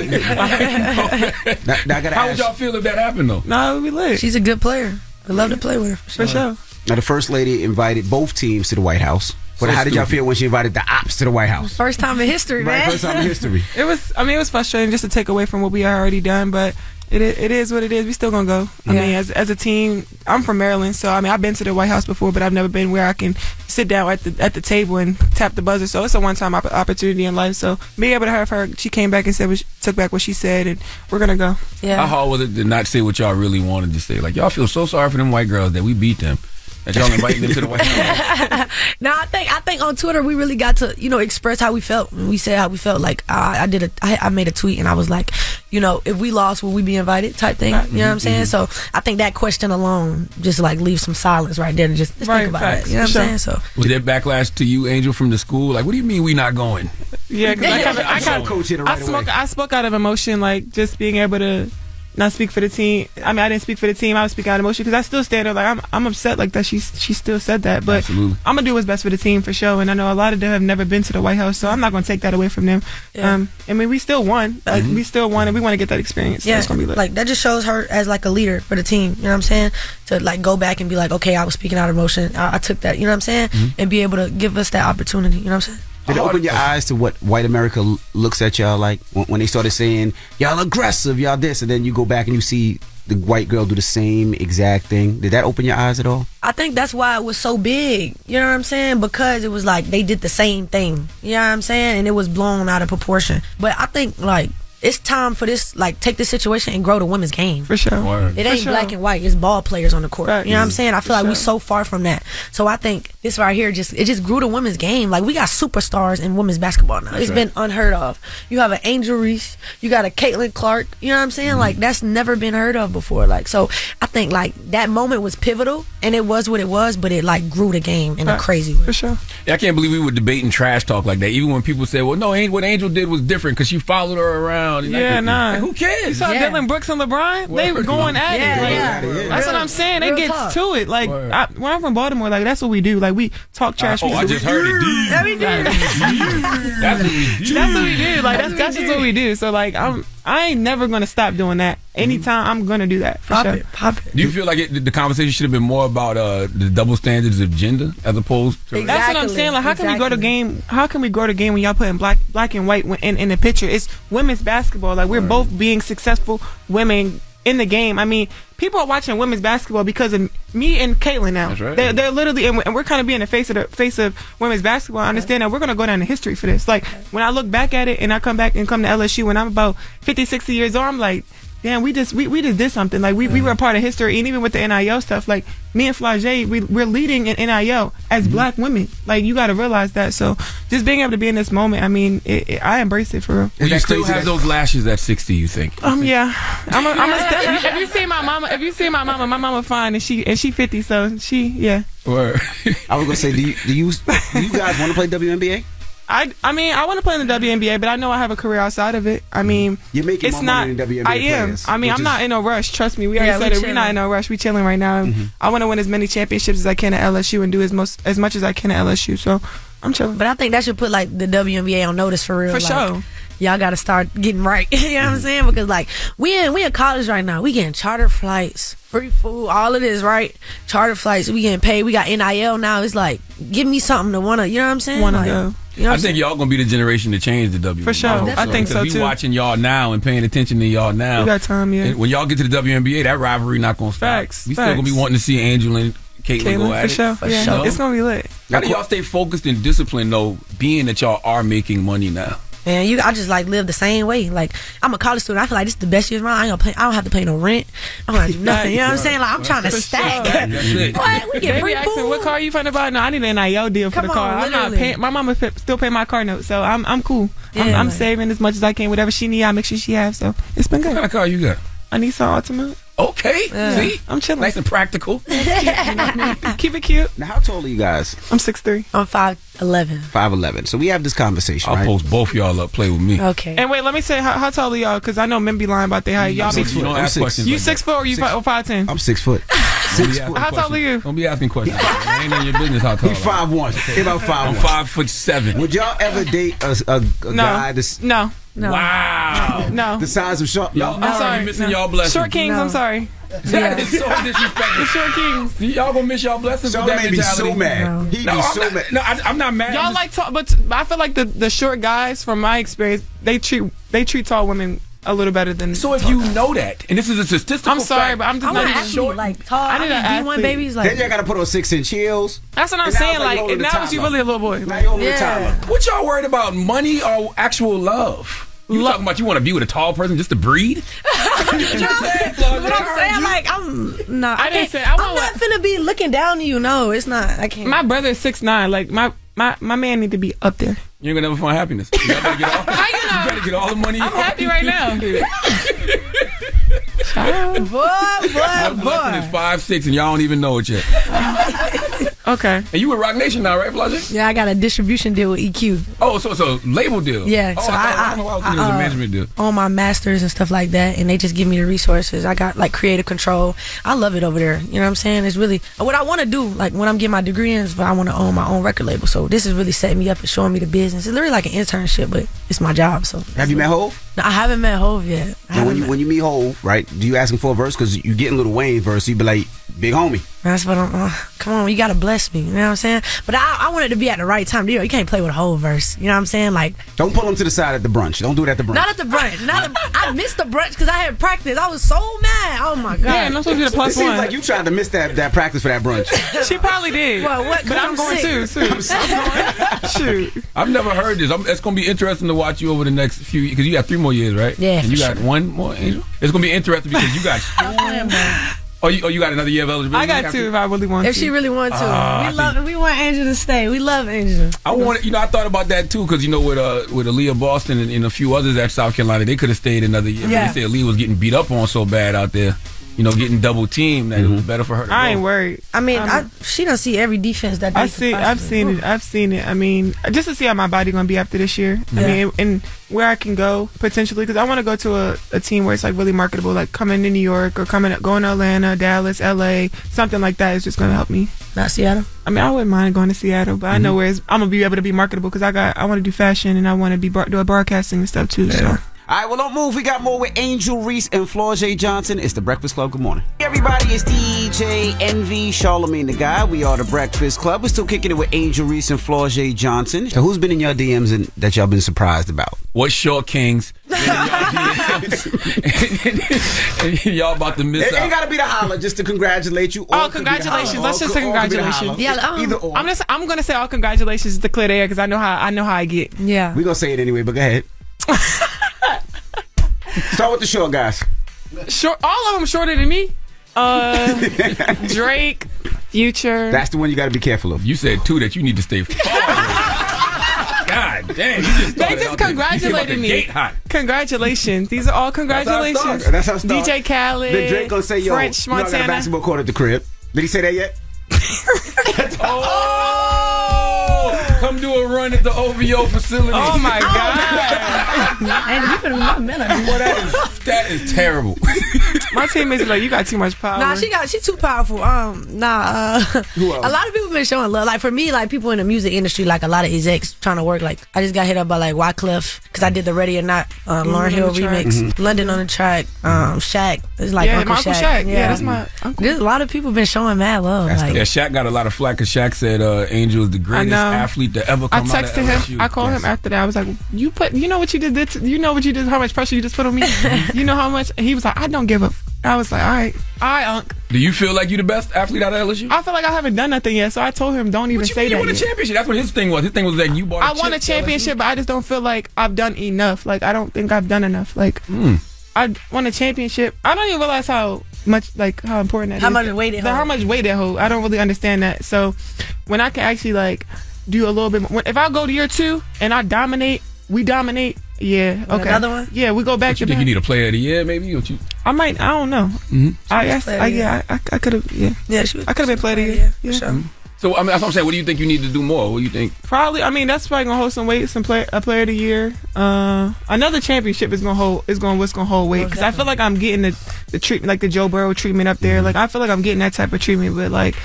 would y'all feel if that happened, though? No, we lit. She's a good player. I love to play with her. For sure. Now, the First Lady invited both teams to the White House. But how did y'all feel when she invited the ops to the White House? First time in history, man. Right, first time in history. It was frustrating just to take away from what we had already done, but it is what it is. We still gonna go. I mean, as a team, I'm from Maryland, so I mean, I've been to the White House before, but I've never been where I can sit down at the table and tap the buzzer. So it's a one-time opportunity in life. So being able to have her, she came back and took back what she said, and we're gonna go. Yeah. How hard was it to not say what y'all really wanted to say? Like, y'all feel so sorry for them white girls that we beat them. That y'all inviting them to the White House. Now I think on Twitter we really got to, you know, express how we felt. We said how we felt. Like I made a tweet and I was like, you know, if we lost, will we be invited? Type thing. You know what I'm saying? So I think that question alone just like leaves some silence right there to just think about it. You know what I'm saying? So was there backlash to you, Angel, from the school? Like, what do you mean we not going? Yeah, because I spoke out of emotion, like just being able to not speak for the team. I mean, I didn't speak for the team. I would speak out of emotion because I still stand there like I'm upset like that. She still said that, but Absolutely. I'm gonna do what's best for the team for sure. And I know a lot of them have never been to the White House, so I'm not gonna take that away from them. Yeah. I mean, we still won. Like we still won, and we want to get that experience. So yeah, it's gonna be lit. like that just shows her as like a leader for the team. You know what I'm saying? To like go back and be like, okay, I was speaking out of emotion. I took that. You know what I'm saying? And be able to give us that opportunity. You know what I'm saying? Did it open your eyes to what white America looks at y'all like when they started saying y'all aggressive, y'all this, and then you go back and you see the white girl do the same exact thing? Did that open your eyes at all? I think that's why it was so big. You know what I'm saying? Because it was like they did the same thing. You know what I'm saying? And it was blown out of proportion. But I think like it's time for this, like, take this situation and grow the women's game. For sure. Word. It ain't black and white. It's ball players on the court. Right. You know what I'm saying? I feel like we so far from that. So I think this right here just grew the women's game. Like, we got superstars in women's basketball now. It's been unheard of. You have an Angel Reese. You got a Caitlin Clark. You know what I'm saying? Like, that's never been heard of before. Like, so I think, like, that moment was pivotal, and it was what it was, but it, like, grew the game in a crazy way. For sure. Yeah, I can't believe we were debating trash talk like that. Even when people said, well, no, what Angel did was different because she followed her around. And Yeah, nah. Like, who cares? You saw Dylan Brooks and LeBron? They were going at it. Like, that's what I'm saying. They get to it. Like, when I'm from Baltimore, like, that's what we do. Like, we talk trash. I just heard it. Yeah, we did. That's what we do. That's what we do. Like, that's just what we do. So, like, I ain't never gonna stop doing that. Anytime I'm gonna do that. For sure. Pop it. Do you feel like the conversation should have been more about the double standards of gender as opposed to? That's what I'm saying. Like, how can we grow the game? How can we grow the game when y'all putting black and white in the picture? It's women's basketball. Like, we're both being successful women in the game. I mean, people are watching women's basketball because of me and Caitlin now. That's right. They're literally, and we're kind of being the face of women's basketball. I understand that we're going to go down in history for this. Like, when I look back at it and I come back and come to LSU when I'm about 50, 60 years old, I'm like, damn, we just did something. Like, we were a part of history. And even with the NIL stuff, like, me and Flau'jae, we're leading in NIL as black women. Like, you got to realize that. So just being able to be in this moment, I mean, I embrace it for real. Will you still have those lashes at 60, you think? Yeah. I'm a if you see my mama fine, and she 50, so she, yeah. Word. I was gonna say, do you guys want to play WNBA? I mean, I want to play in the WNBA, but I know I have a career outside of it. I mean, you're making it's more not, money than WNBA I am. players, I mean, I'm not in no rush. Trust me. We already said it. We're not in no rush. We chilling right now. I want to win as many championships as I can at LSU and do as much as I can at LSU. So I'm chilling. But I think that should put like the WNBA on notice for real. For like, sure. Y'all got to start getting right. You know what I'm saying? Because like we in college right now. We getting charter flights, free food, all of this, right? Charter flights. We getting paid. We got NIL now. It's like, give me something to wanna. You know what I'm saying? Wanna like, go. You know I think y'all gonna be the generation to change the WNBA. For sure. I think so, too. We watching y'all now and paying attention to y'all now. We got time, yeah. And when y'all get to the WNBA, that rivalry not gonna stop. Facts. We still gonna be wanting to see Angel and Caitlin go at for sure. it. Yeah. sure. It's gonna be lit. How do y'all stay focused and disciplined though, being that y'all are making money now? Man, I just like live the same way. Like I'm a college student. I feel like this is the best year of my life. I don't have to pay no rent. I don't have to do nothing. You know what I'm saying? Like I'm trying to stack. What? We get free asking, food. what car are you finna buy? No, I need an NIL deal for Come the car. on, I'm not literally. paying. My mama still pay my car note, so I'm cool. Yeah, I'm like- saving as much as I can. Whatever she need, I make sure she has. So it's been good. What kind of car you got? I need some Altima. Okay, see, I'm chilling. nice and practical. Keep it cute. Now, how tall are you guys? I'm 6'3". I'm 5'11". 5'11". So we have this conversation, I'll right? post both y'all up. Play with me. Okay. And wait, let me say, how tall are y'all? Because I know men be lying about their height. Y'all be 6 foot. Don't I'm ask 6 questions. You like 6 foot or you 5'10"? I'm 6 foot. How tall are you? Don't be asking questions. It ain't in your business how tall. He's I am. 5'1". He about 5'1". I'm 5'7". Would y'all ever date a guy that's No. Wow. No. the size of Sean? Y'all I'm sorry. already missing y'all blessings. Short Kings, No. I'm sorry. That is so disrespectful. Short Kings. Y'all gonna miss y'all blessings Sean with that made me mentality. so mad. No. He'd No, be I'm so not, mad. no, I'm not mad. Y'all I'm like tall, but I feel like the short guys, from my experience, they treat tall women a little better than. so if you know that, and this is a statistical I'm sorry, fact, but I'm just I'm not an even athlete, short. like tall. I need an D1 athlete. babies. Then Like y'all gotta put on 6-inch heels. That's what I'm And now saying. it's like Like, holding now the it's you timer. really a little boy. Now you holding the Yeah. timer. what y'all worried about? Money or actual love? You talking about you want to be with a tall person just to breed? But I'm saying, like, I'm not. I didn't can't- say- I I'm want not finna be looking down to you. No, it's not. I can't. My brother is 6'9". Like my man need to be up there. You're gonna never find happiness. You better get all, How you know? you better get all the money. I'm happy right now. boy. Blessing is 5'6", and y'all don't even know it yet. Okay. And you with Rock Nation now, right, Flajay? Yeah, I got a distribution deal with EQ. Oh, so label deal. Yeah, Oh, so I was thinking it was a management deal. On my masters and stuff like that, and they just give me the resources. I got like creative control. I love it over there. You know what I'm saying? It's really what I want to do. Like when I'm getting my degree in, is I want to own my own record label. So this is really setting me up and showing me the business. It's literally like an internship, but it's my job. So Have you met Hov? No, I haven't met Hov yet. Now, when you meet Hov, right? Do you ask him for a verse? Because you getting Lil Wayne verse, you be like, big homie. That's what I'm. Come on, you gotta bless me. You know what I'm saying? But I wanted to be at the right time. You can't play with a whole verse. You know what I'm saying? Like, Don't pull him to the side at the brunch. Don't do it at the brunch. not at the brunch. I missed the brunch because I had practice. I was so mad. Oh my god. Yeah, and I'm supposed to be the It plus seems one. like you tried to miss that practice for that brunch. She probably did. Well, what? But I'm going too. Shoot. I've never heard this. It's going to be interesting to watch you over the next few, because you got 3 more years, right? Yeah, And you for got sure. 1 more, Angel? It's going to be interesting because you got you got another year of eligibility? I got 2 if I really want If to. she really wants to, I we want Angel to stay. We love Angel. I thought about that too, because with Aaliyah Boston and a few others at South Carolina, they could have stayed another year. Yeah. They said Aaliyah was getting beat up on so bad out there, getting double teamed, that it was better for her to go. I ain't worried. I mean, she don't see every defense that I've seen it. I've seen it. I mean, just to see how my body gonna be after this year. I mean, and where I can go potentially, because I want to go to a team where it's like really marketable, like coming to New York or going to Atlanta, Dallas, LA, something like that is just gonna help me. Not Seattle. I mean, I wouldn't mind going to Seattle, but I know where I'm gonna be able to be marketable because I want to do fashion and I want to be do broadcasting and stuff too. So. All right, well, don't move. We got more with Angel Reese and Flajay Johnson. It's the Breakfast Club. Good morning. Hey, everybody, it's DJ Envy, Charlamagne the Guy. We are the Breakfast Club. We're still kicking it with Angel Reese and Flajay Johnson. So who's been in your DMs and that y'all been surprised about? What short kings? Been in y'all DMs? Y'all about to miss It ain't out. got to be the holler just to congratulate you. Oh, congratulations! Let's just say congratulations. Yeah, Either or. I'm gonna say all congratulations to clear the air because I know how I get. Yeah. We're going to say it anyway, but go ahead. Start with the short guys. Short, all of them shorter than me. Drake, Future. That's the one you got to be careful of. You said 2 that you need to stay far away. God damn. They just congratulated me. Congratulations. These are all congratulations. That's how it starts. DJ Khaled. Then Drake gonna say, yo, French you know I got a Montana. basketball court at the crib. Did he say that yet? Come do a run at the OVO facility. Oh my God. And you could have met her. Boy, that is terrible. My teammates be like, you got too much power. Nah, she too powerful. Who else? A lot of people been showing love. Like for me, like people in the music industry, like a lot of execs trying to work. Like I just got hit up by like Wyclef because I did the Ready or Not Lauryn Hill remix, London on the track, Shaq. It's like Uncle Shaq. Yeah, that's my uncle. There's a lot of people been showing mad love. Like, Shaq got a lot of flack because Shaq said Angel is the greatest athlete to ever come out of LSU. I texted him. I called him after that. I was like, you know what you did? You know what you did? How much pressure you just put on me? You know how much? And he was like, I don't give a. I was like, all right, Unc. Do you feel like you're the best athlete out of LSU? I feel like I haven't done nothing yet, so I told him don't even say that. You won a championship. That's what his thing was. His thing was that you bought. I won a championship, but I just don't feel like I've done enough. Like I don't think I've done enough. Like I won a championship. I don't even realize how much, like how important that is. How much weight it holds. How much weight it holds. I don't really understand that. So when I can actually like do a little bit more, if I go to year 2 and I dominate, we dominate. Yeah. Okay. Another one. Yeah, we go back. You think you need a player of the year, maybe? I might. I don't know. I guess. I could have. Yeah. Yeah. I could have been player of the year. For sure. So I mean, that's what I'm saying. What do you think you need to do more? What do you think? Probably. I mean, that's probably gonna hold some weight. A player of the year. Another championship is gonna hold. What's gonna hold weight? Because I feel like I'm getting the treatment, like the Joe Burrow treatment up there. Like I feel like I'm getting that type of treatment. But like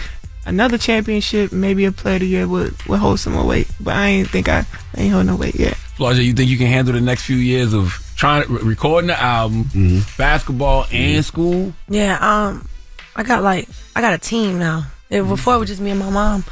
another championship, maybe a player of the year would hold some more weight. But I ain't holding no weight yet. Flauja, you think you can handle the next few years of trying to recording the album, basketball, and school? Yeah. I got a team now. Before it was just me and my mom,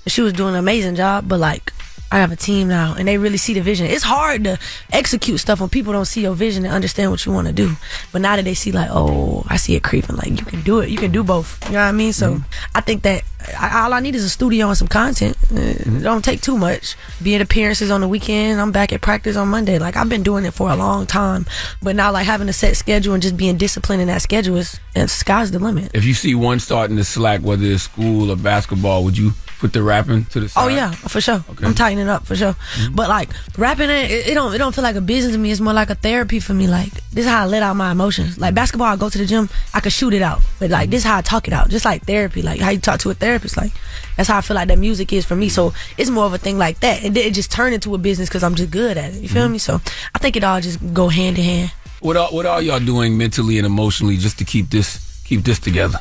and she was doing an amazing job. But like, I have a team now, and they really see the vision. It's hard to execute stuff when people don't see your vision and understand what you want to do. But now that they see, like, oh, I see it creeping. Like, you can do it. You can do both. You know what I mean? So I think that all I need is a studio and some content. It don't take too much. Be at appearances on the weekend. I'm back at practice on Monday. Like, I've been doing it for a long time. But now, like, having a set schedule and just being disciplined in that schedule and sky's the limit. If you see one starting to slack, whether it's school or basketball, would you put the rapping to the side? Oh yeah, for sure. Okay. I'm tightening up for sure. But like rapping, it don't feel like a business to me. It's more like a therapy for me. Like this is how I let out my emotions. Like basketball, I go to the gym, I can shoot it out. But like this is how I talk it out. Just like therapy, like how you talk to a therapist. Like that's how I feel like that music is for me. So it's more of a thing like that, and then it just turned into a business because I'm just good at it. You feel me? So I think it all just go hand in hand. What are y'all doing mentally and emotionally just to keep this together?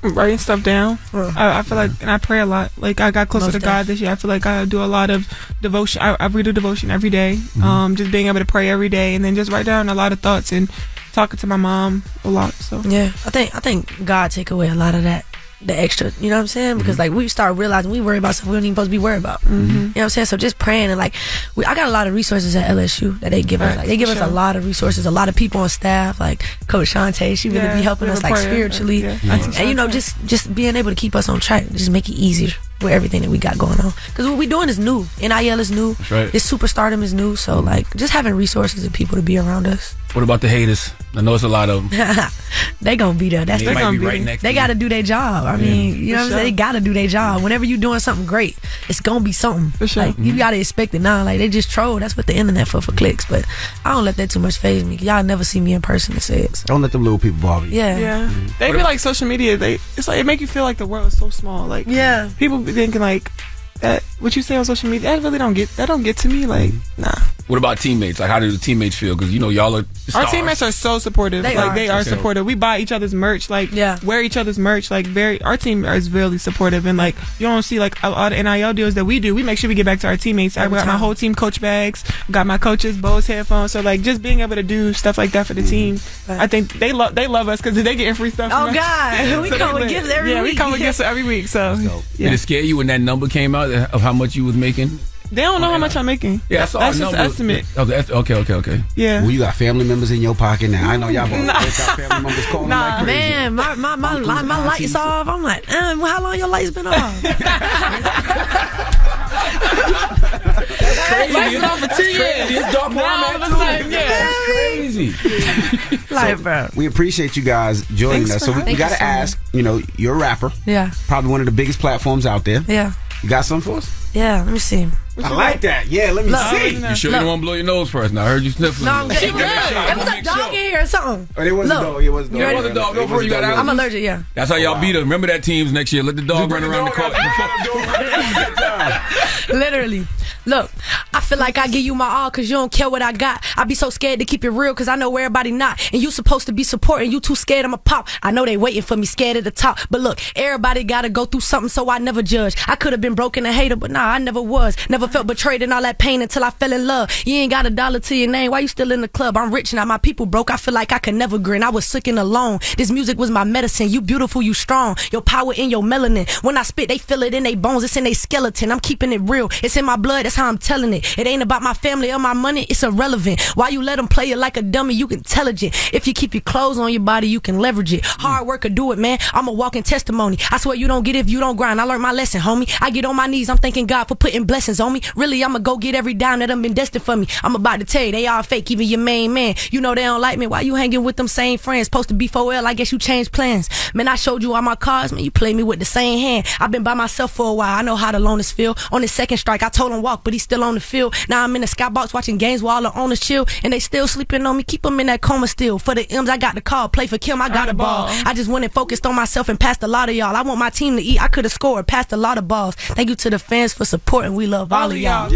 Writing stuff down. I feel like, and I pray a lot. Like I got closer to God this year. I feel like I do a lot of devotion. I read a devotion every day. Just being able to pray every day, and then just write down a lot of thoughts and talking to my mom a lot. So yeah, I think God take away a lot of that. The extra, you know what I'm saying? Because like we start realizing we worry about stuff we don't even supposed to be worried about. You know what I'm saying? So just praying and like I got a lot of resources at LSU that they give us. Like they give us a lot of resources, a lot of people on staff, like Coach Shantae, she really be helping us like spiritually. And you know, just being able to keep us on track, just make it easier with everything that we got going on. Because what we doing is new. NIL is new. That's right. This superstardom is new. So like just having resources and people to be around us. What about the haters? I know it's a lot of them. They gonna be there. They gonna be right next to They gotta do their job. I mean, you know what I'm saying? They gotta do their job. Whenever you doing something great, it's gonna be something. For sure. Like, you gotta expect it now. Like they just troll. That's what the internet for clicks. But I don't let that too much faze me. Y'all never see me in person to say it. So. Don't let them little people bother you. Yeah. They feel like social media. It's like it make you feel like the world is so small. Like people be thinking like that. What you say on social media, that really don't get to me. Like nah. What about teammates? Like, how do the teammates feel? Because, you know, y'all are stars. Our teammates are so supportive. They are supportive. We buy each other's merch. Like, wear each other's merch. Like, our team is really supportive. And, like, you don't see, like, a lot of NIL deals that we do. We make sure we get back to our teammates. I got my whole team coach bags. Got my coaches, Bose headphones. So, like, just being able to do stuff like that for the team. I think they love us because they getting free stuff. Oh, God. We come with gifts every week. Yeah, we come with gifts every week. So, Did it scare you when that number came out of how much you was making? They don't know how much I'm making. Yeah, that's just an estimate. Okay. Yeah. Well, you got family members in your pocket now. I know y'all both got family members calling like crazy. Man, my lights off. I'm like, how long your lights been off? That's crazy. Lights been off for 2 years. It's dark That's crazy. Like, bro. We appreciate you guys joining us. So we got to ask, you know, you're a rapper. Yeah. Probably one of the biggest platforms out there. Yeah. You got something for us? Yeah, let me see. I like that. Yeah, let me see. You sure you don't want to blow your nose first? Now I heard you sniffling. No, I'm good. There was a dog in here or something. Oh, there was a dog. It was a dog. There was a dog. Go for it. You got allergies? I'm allergic, yeah. That's how y'all beat them. Remember that teams next year. Let the dog run around the court. Literally. Look, I feel like I give you my all because you don't care what I got. I be so scared to keep it real because I know everybody not. And you supposed to be supporting. You too scared I'ma pop. I know they waiting for me scared at the top. But look, everybody gotta go through something, so I never judge. I could have been broken a hater, but nah, I never was. Never felt betrayed and all that pain until I fell in love. You ain't got $1 to your name. Why you still in the club? I'm rich now. My people broke. I feel like I could never grin. I was sick and alone. This music was my medicine. You beautiful, you strong. Your power in your melanin. When I spit, they feel it in their bones. It's in their skeleton. I'm keeping it real. It's in my blood. That's how I'm telling it. It ain't about my family or my money. It's irrelevant. Why you let them play it like a dummy? You intelligent. If you keep your clothes on your body, you can leverage it. Hard work could do it, man. I'm a walking testimony. I swear you don't get it if you don't grind. I learned my lesson, homie. I get on my knees. I'm thanking God for putting blessings on me. Really, I'ma go get every dime that done been destined for me. I'm about to tell you, they all fake, even your main man. You know they don't like me. Why you hanging with them same friends? Supposed to be 4L, I guess you changed plans. Man, I showed you all my cards, man. You play me with the same hand. I've been by myself for a while. I know how the loners feel. On his second strike, I told him walk, but he's still on the field. Now I'm in the skybox watching games while all the owners chill, and they still sleeping on me. Keep them in that coma still. For the M's, I got the call. Play for Kim, I got a ball. I just went and focused on myself and passed a lot of y'all. I want my team to eat. I could have scored, passed a lot of balls. Thank you to the fans for supporting. We love all of y'all.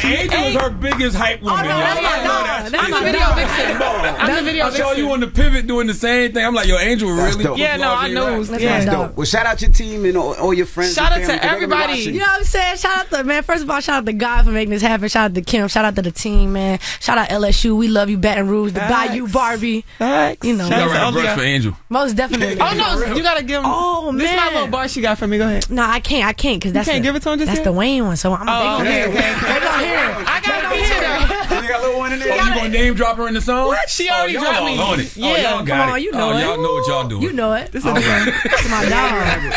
Angel was her biggest hype woman. That's my video vixen. I'm the video I saw vixen. you on the pivot doing the same thing. I'm like, yo, Angel really. dope. Yeah, no, I know. That's dope. Well, shout out your team and all your friends. Shout and out family, to everybody. You know what I'm saying? Shout out to, man, first of all, shout out to God for making this happen. Shout out to Kim. Shout out to the team, man. Shout out LSU. We love you, Baton Rouge. The Bayou Barbie. You know. You gotta write a verse for Angel. Most definitely. Oh, no, you gotta give him. Oh, man. This is my little bar she got for me. Go ahead. No, I can't, because that's can't give it to him just that's yet? the Wayne one. So I'm gonna okay. They gonna hear it. I got it here. You got a little one in there? Oh, you gonna name drop her in the song? What? She already y'all dropped all me. on it. Yeah, y'all got come on, it. you know it. Y'all know what y'all doing. You know it. This is Right. my dog.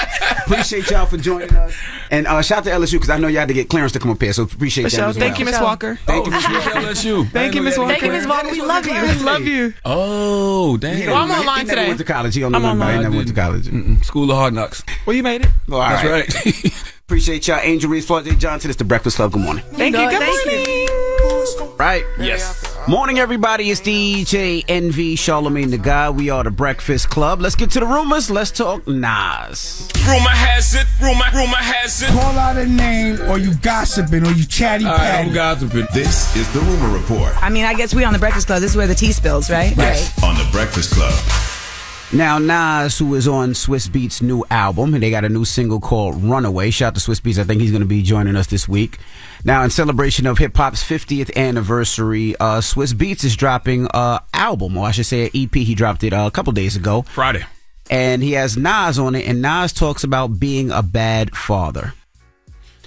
Appreciate y'all for joining us. And shout out to LSU because I know you had to get clearance to come up here, so appreciate that as well. Thank you, Miss Walker. Thank you, Miss Walker. LSU. Thank you, Miss Walker. Thank you, Miss Walker. We love you. We love you. Oh, damn. Well, I'm online He never today. went to college. He don't I'm know online. He never went to college. School of Hard Knocks. Well, you made it. All That's right. right. Appreciate y'all. Angel Reese, Florida J. Johnson. It's the Breakfast Club. Good morning. Thank you. Good morning. Right? Yes. Morning, everybody. It's DJ NV, Charlamagne the God. We are the Breakfast Club. Let's get to the rumors. Let's talk Nas. Rumor has it, rumor has it. Call out a name, or you gossiping, or you chatty patty. I'm gossiping. This is the Rumor Report. I mean, I guess we on the Breakfast Club. This is where the tea spills, right? Yes, on the Breakfast Club. Now, Nas, who is on Swiss Beats' new album, and they got a new single called Runaway. Shout out to Swiss Beats. I think he's going to be joining us this week. Now, in celebration of hip-hop's 50th anniversary, Swiss Beats is dropping an album, or I should say an EP. He dropped it a couple days ago. Friday. And he has Nas on it, and Nas talks about being a bad father.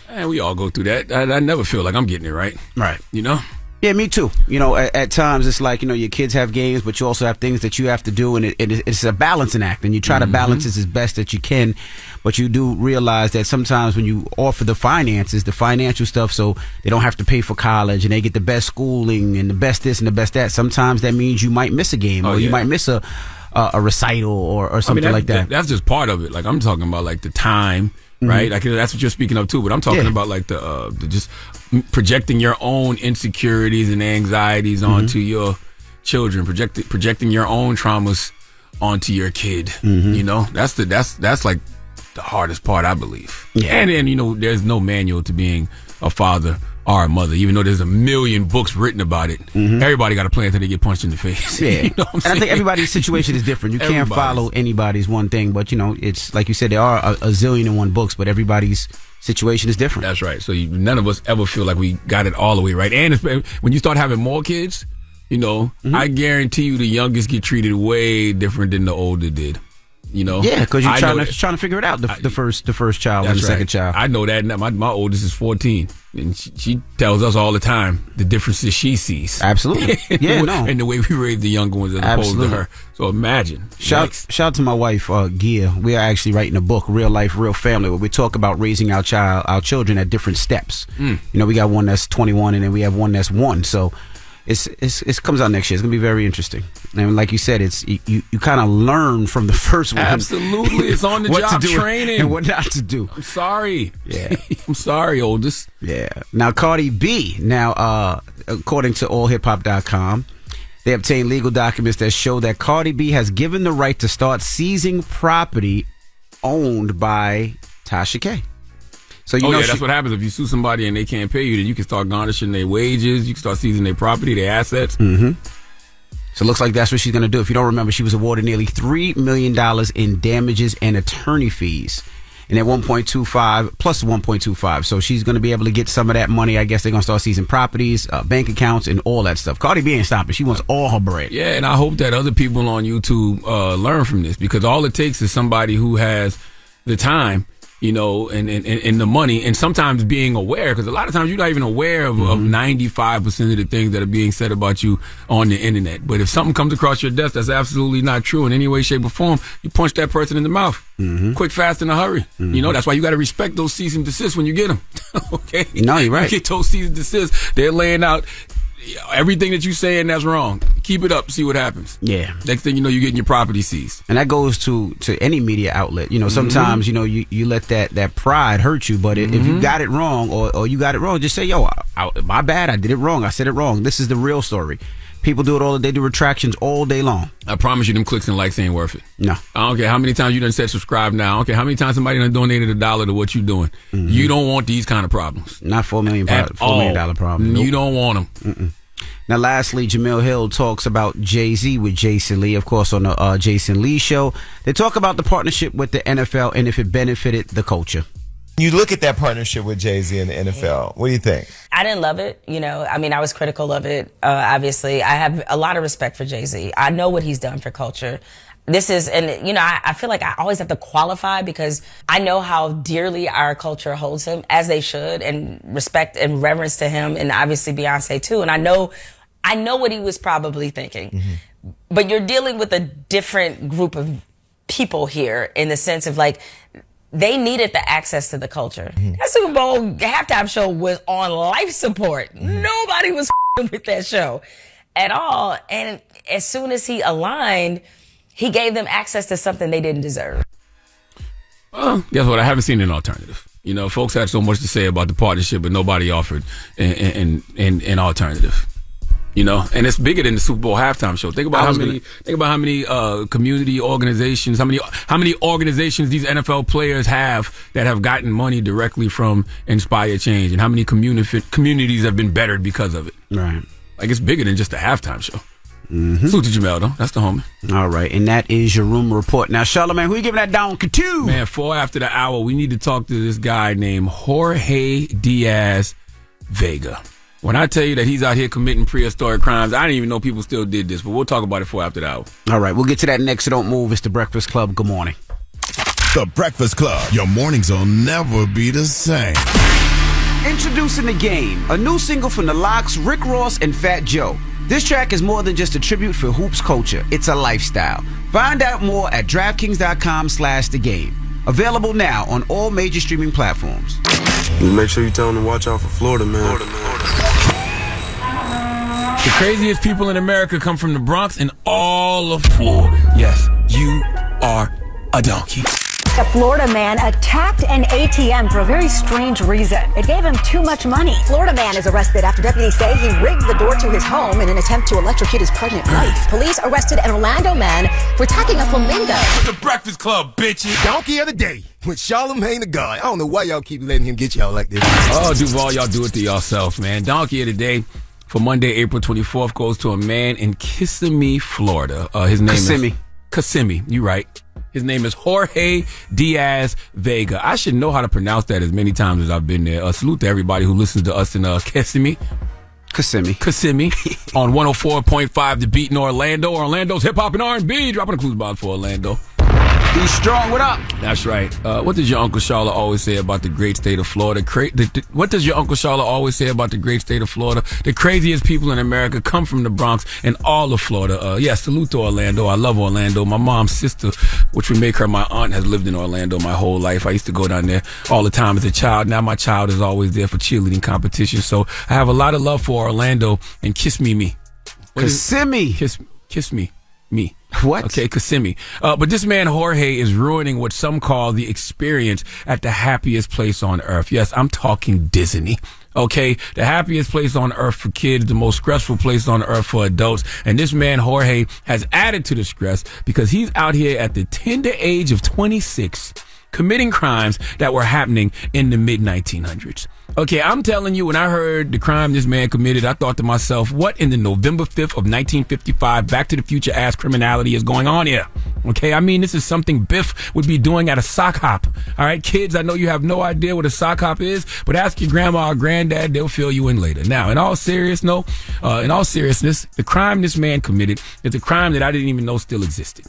And we all go through that. I never feel like I'm getting it right. Right. You know? Yeah, me too. You know, at times it's like, you know, your kids have games, but you also have things that you have to do, and it's a balancing act, and you try to balance it as best that you can, but you do realize that sometimes when you offer the finances, the financial stuff, so they don't have to pay for college, and they get the best schooling and the best this and the best that, sometimes that means you might miss a game, or you might miss a recital or something like that. That's just part of it. Like, I'm talking about, like, the time, right? Like, that's what you're speaking of, too, but I'm talking about, like, the just projecting your own insecurities and anxieties onto your children, projecting your own traumas onto your kid. You know, that's like the hardest part, I believe. Yeah. And you know, there's no manual to being a father or a mother, even though there's a million books written about it. Everybody got a plan until they get punched in the face. Yeah. You know what I'm and saying? I think everybody's situation is different. You can't follow anybody's one thing, but you know, it's like you said, there are a zillion and one books, but everybody's situation is different. That's right. So none of us ever feel like we got it all the way right. And when you start having more kids, you know, I guarantee you the youngest get treated way different than the older did. You know, yeah, because you're trying to figure it out. The first child and the second child. I know that. My oldest is 14, and she tells us all the time the differences she sees. Absolutely, and the way we raise the younger ones as opposed to her. So imagine. Shout out to my wife, Gia. We are actually writing a book, Real Life, Real Family, where we talk about raising our children at different steps. You know, we got one that's 21, and then we have one that's 1. So, It comes out next year. It's gonna be very interesting. And like you said, it's you kind of learn from the first one. Absolutely, it's on the job training and what not to do. I'm sorry. Yeah, I'm sorry, oldest. Yeah. Now Cardi B. Now, according to allhiphop.com, they obtained legal documents that show that Cardi B has given the right to start seizing property owned by Tasha K. So that's what happens if you sue somebody and they can't pay you. Then you can start garnishing their wages. You can start seizing their property, their assets. Mm-hmm. So it looks like that's what she's going to do. If you don't remember, she was awarded nearly $3 million in damages and attorney fees, and at 1.25 plus 1.25. So she's going to be able to get some of that money. I guess they're going to start seizing properties, bank accounts, and all that stuff. Cardi B ain't stopping. She wants all her bread. Yeah, and I hope that other people on YouTube learn from this, because all it takes is somebody who has the time, and the money, and sometimes being aware, because a lot of times you're not even aware of 95% of the things that are being said about you on the internet. But if something comes across your desk that's absolutely not true in any way, shape, or form, you punch that person in the mouth. Quick, fast, in a hurry. That's why you got to respect those cease and desist when you get them. Okay? No, you're right. You get those cease and desist, they're laying out everything that you saying that's wrong. Keep it up, see what happens. Yeah. Next thing you know, you're getting your property seized. And that goes to any media outlet. Sometimes, you let that pride hurt you, but if you got it wrong or you got it wrong, just say, yo, my bad, I did it wrong, I said it wrong. This is the real story. People do it they do retractions all day long. I promise you them clicks and likes ain't worth it. No. I don't care how many times you done said subscribe now. I don't care how many times somebody done donated $1 to what you doing. You don't want these kind of problems. Not $4 million problem. Nope. You don't want them. Now, lastly, Jamil Hill talks about Jay-Z with Jason Lee, of course, on the Jason Lee show. They talk about the partnership with the NFL and if it benefited the culture. You look at that partnership with Jay-Z and the NFL. What do you think? I didn't love it. I was critical of it. Obviously, I have a lot of respect for Jay-Z. I know what he's done for culture. I feel like I always have to qualify, because I know how dearly our culture holds him, as they should, and respect and reverence to him, and obviously Beyonce too. And I know what he was probably thinking. But you're dealing with a different group of people here, in the sense of they needed the access to the culture. That Super Bowl halftime show was on life support. Nobody was with that show at all. And as soon as he aligned, he gave them access to something they didn't deserve. Well, guess what? I haven't seen an alternative. Folks had so much to say about the partnership, but nobody offered an alternative. And it's bigger than the Super Bowl halftime show. Think about how many community organizations, how many organizations these NFL players have that have gotten money directly from Inspire Change, and how many communities have been bettered because of it. Right. It's bigger than just a halftime show. Salute to Jamel, though. That's the homie. All right, and that is your room report. Now, Charlamagne, who you giving that down to? Man, 4 after the hour, we need to talk to this guy named Jorge Diaz Vega. When I tell you that he's out here committing prehistoric crimes, I didn't even know people still did this, but we'll talk about it 4 after the hour. All right, we'll get to that next, so don't move. It's The Breakfast Club. Good morning. The Breakfast Club. Your mornings will never be the same. Introducing The Game, a new single from The Lox, Rick Ross, and Fat Joe. This track is more than just a tribute for hoops culture. It's a lifestyle. Find out more at DraftKings.com/thegame. Available now on all major streaming platforms. Make sure you tell them to watch out for Florida, man. The craziest people in America come from the Bronx and all of Florida. Yes, you are a donkey. A Florida man attacked an ATM for a very strange reason. It gave him too much money. Florida man is arrested after deputies say he rigged the door to his home in an attempt to electrocute his pregnant wife. Police arrested an Orlando man for attacking a flamingo. The Breakfast Club, bitches. Donkey of the day with Charlamagne the God. I don't know why y'all keep letting him get y'all like this. Oh, Duval, y'all do it to yourself, man. Donkey of the day for Monday, April 24th goes to a man in Kissimmee, Florida. His name is Kissimmee. You right. His name is Jorge Diaz Vega. I should know how to pronounce that as many times as I've been there. Salute to everybody who listens to us in Kissimmee on 104.5 The Beat in Orlando. Orlando's hip hop and R&B. Dropping a clues box for Orlando. Be strong. What up? That's right. What does your Uncle Charlotte always say about the great state of Florida? What does your Uncle Charlotte always say about the great state of Florida? The craziest people in America come from the Bronx and all of Florida. Salute to Orlando. I love Orlando. My mom's sister, which would make her my aunt, has lived in Orlando my whole life. I used to go down there all the time as a child. Now my child is always there for cheerleading competitions. So I have a lot of love for Orlando. And kiss me. Kissimmee. Kiss me. Me. What? Okay, Kissimmee. But this man, Jorge, is ruining what some call the experience at the happiest place on earth. Yes, I'm talking Disney. Okay, the happiest place on earth for kids, the most stressful place on earth for adults. And this man, Jorge, has added to the stress because he's out here at the tender age of 26 committing crimes that were happening in the mid-1900s. Okay, I'm telling you, when I heard the crime this man committed, I thought to myself, what in the November 5th of 1955 Back to the Future ass criminality is going on here? Okay, I mean, this is something Biff would be doing at a sock hop. All right, kids, I know you have no idea what a sock hop is, but ask your grandma or granddad, they'll fill you in later. Now, in all seriousness, the crime this man committed is a crime that I didn't even know still existed.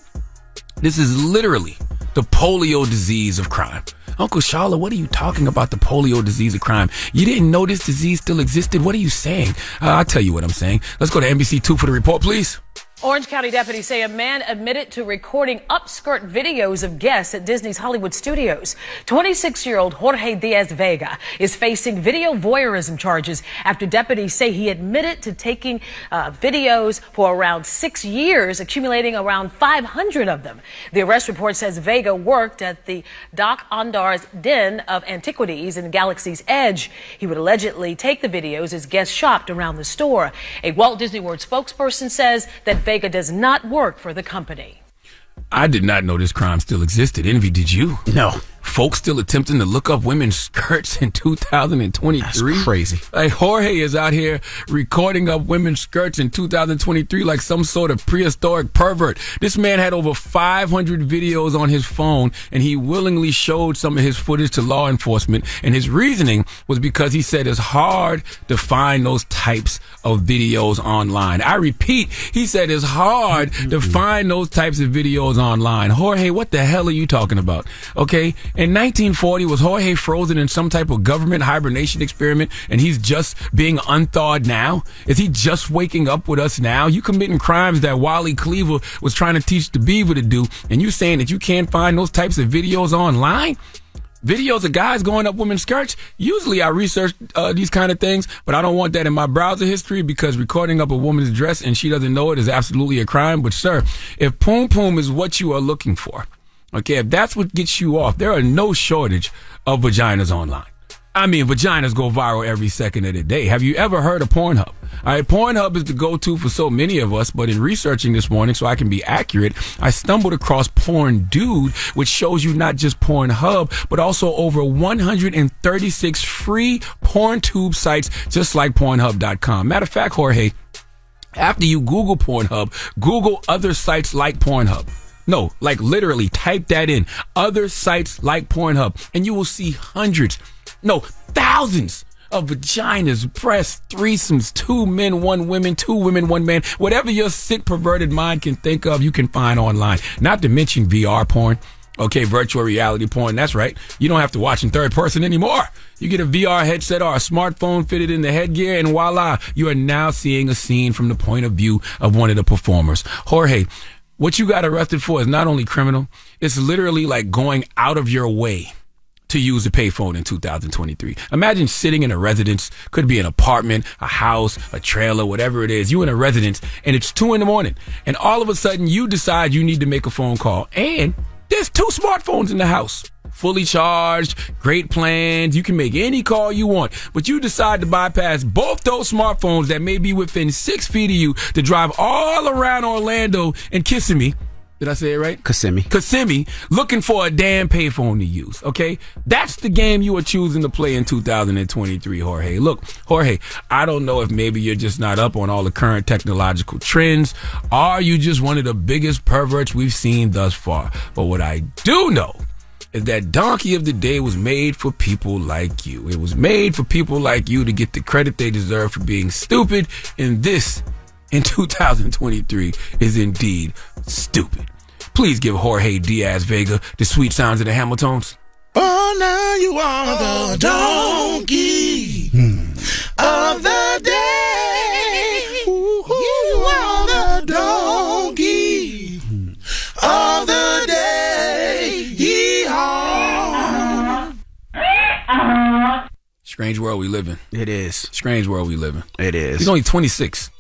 This is literally the polio disease of crime. Uncle Charlotte, what are you talking about, the polio disease of crime? You didn't know this disease still existed? What are you saying? I'll tell you what I'm saying. Let's go to NBC2 for the report, please. Orange County deputies say a man admitted to recording upskirt videos of guests at Disney's Hollywood Studios. 26-year-old Jorge Diaz-Vega is facing video voyeurism charges after deputies say he admitted to taking videos for around 6 years, accumulating around 500 of them. The arrest report says Vega worked at the Doc Ondar's Den of Antiquities in Galaxy's Edge. He would allegedly take the videos as guests shopped around the store. A Walt Disney World spokesperson says that Vega does not work for the company. I did not know this crime still existed. Envy, did you? No. Folks still attempting to look up women's skirts in 2023? That's crazy. Like, Jorge is out here recording up women's skirts in 2023 like some sort of prehistoric pervert. This man had over 500 videos on his phone, and he willingly showed some of his footage to law enforcement. And his reasoning was because he said it's hard to find those types of videos online. I repeat, he said it's hard to find those types of videos online. Jorge, what the hell are you talking about? Okay? In 1940, was Jorge frozen in some type of government hibernation experiment and he's just being unthawed now? Is he just waking up with us now? You committing crimes that Wally Cleaver was trying to teach the beaver to do, and you saying that you can't find those types of videos online? Videos of guys going up women's skirts? Usually I research these kind of things, but I don't want that in my browser history because recording up a woman's dress and she doesn't know it is absolutely a crime. But sir, if poom poom is what you are looking for, okay, if that's what gets you off, there are no shortage of vaginas online. I mean, vaginas go viral every second of the day. Have you ever heard of Pornhub? All right, Pornhub is the go-to for so many of us, but in researching this morning so I can be accurate, I stumbled across Porn Dude, which shows you not just Pornhub, but also over 136 free porn tube sites just like Pornhub.com. Matter of fact, Jorge, after you Google Pornhub, Google other sites like Pornhub. No, like literally type that in, other sites like Pornhub, and you will see thousands of vaginas, breasts, threesomes, 2 men, 1 woman, 2 women, 1 man. Whatever your sick, perverted mind can think of, you can find online. Not to mention VR porn. Okay, virtual reality porn. That's right. You don't have to watch in third person anymore. You get a VR headset or a smartphone fitted in the headgear, and voila, you are now seeing a scene from the point of view of one of the performers. Jorge, what you got arrested for is not only criminal, it's literally like going out of your way to use a payphone in 2023. Imagine sitting in a residence, could be an apartment, a house, a trailer, whatever it is. You in a residence and it's 2 a.m. and all of a sudden you decide you need to make a phone call and there's 2 smartphones in the house. Fully charged, great plans. You can make any call you want, but you decide to bypass both those smartphones that may be within 6 feet of you to drive all around Orlando and Kissimmee. Did I say it right? Kissimmee, looking for a damn payphone to use, okay? That's the game you are choosing to play in 2023, Jorge. Look, Jorge, I don't know if maybe you're just not up on all the current technological trends, or you just one of the biggest perverts we've seen thus far. But what I do know is that Donkey of the Day was made for people like you. It was made for people like you to get the credit they deserve for being stupid, and this in 2023 is indeed stupid. Please give Jorge Diaz-Vega the sweet sounds of the Hamiltons. Oh, now you are the donkey of the day. You are the donkey of the day. Yeehaw. Strange world we live in. It is. Strange world we live in. It is. He's only 26.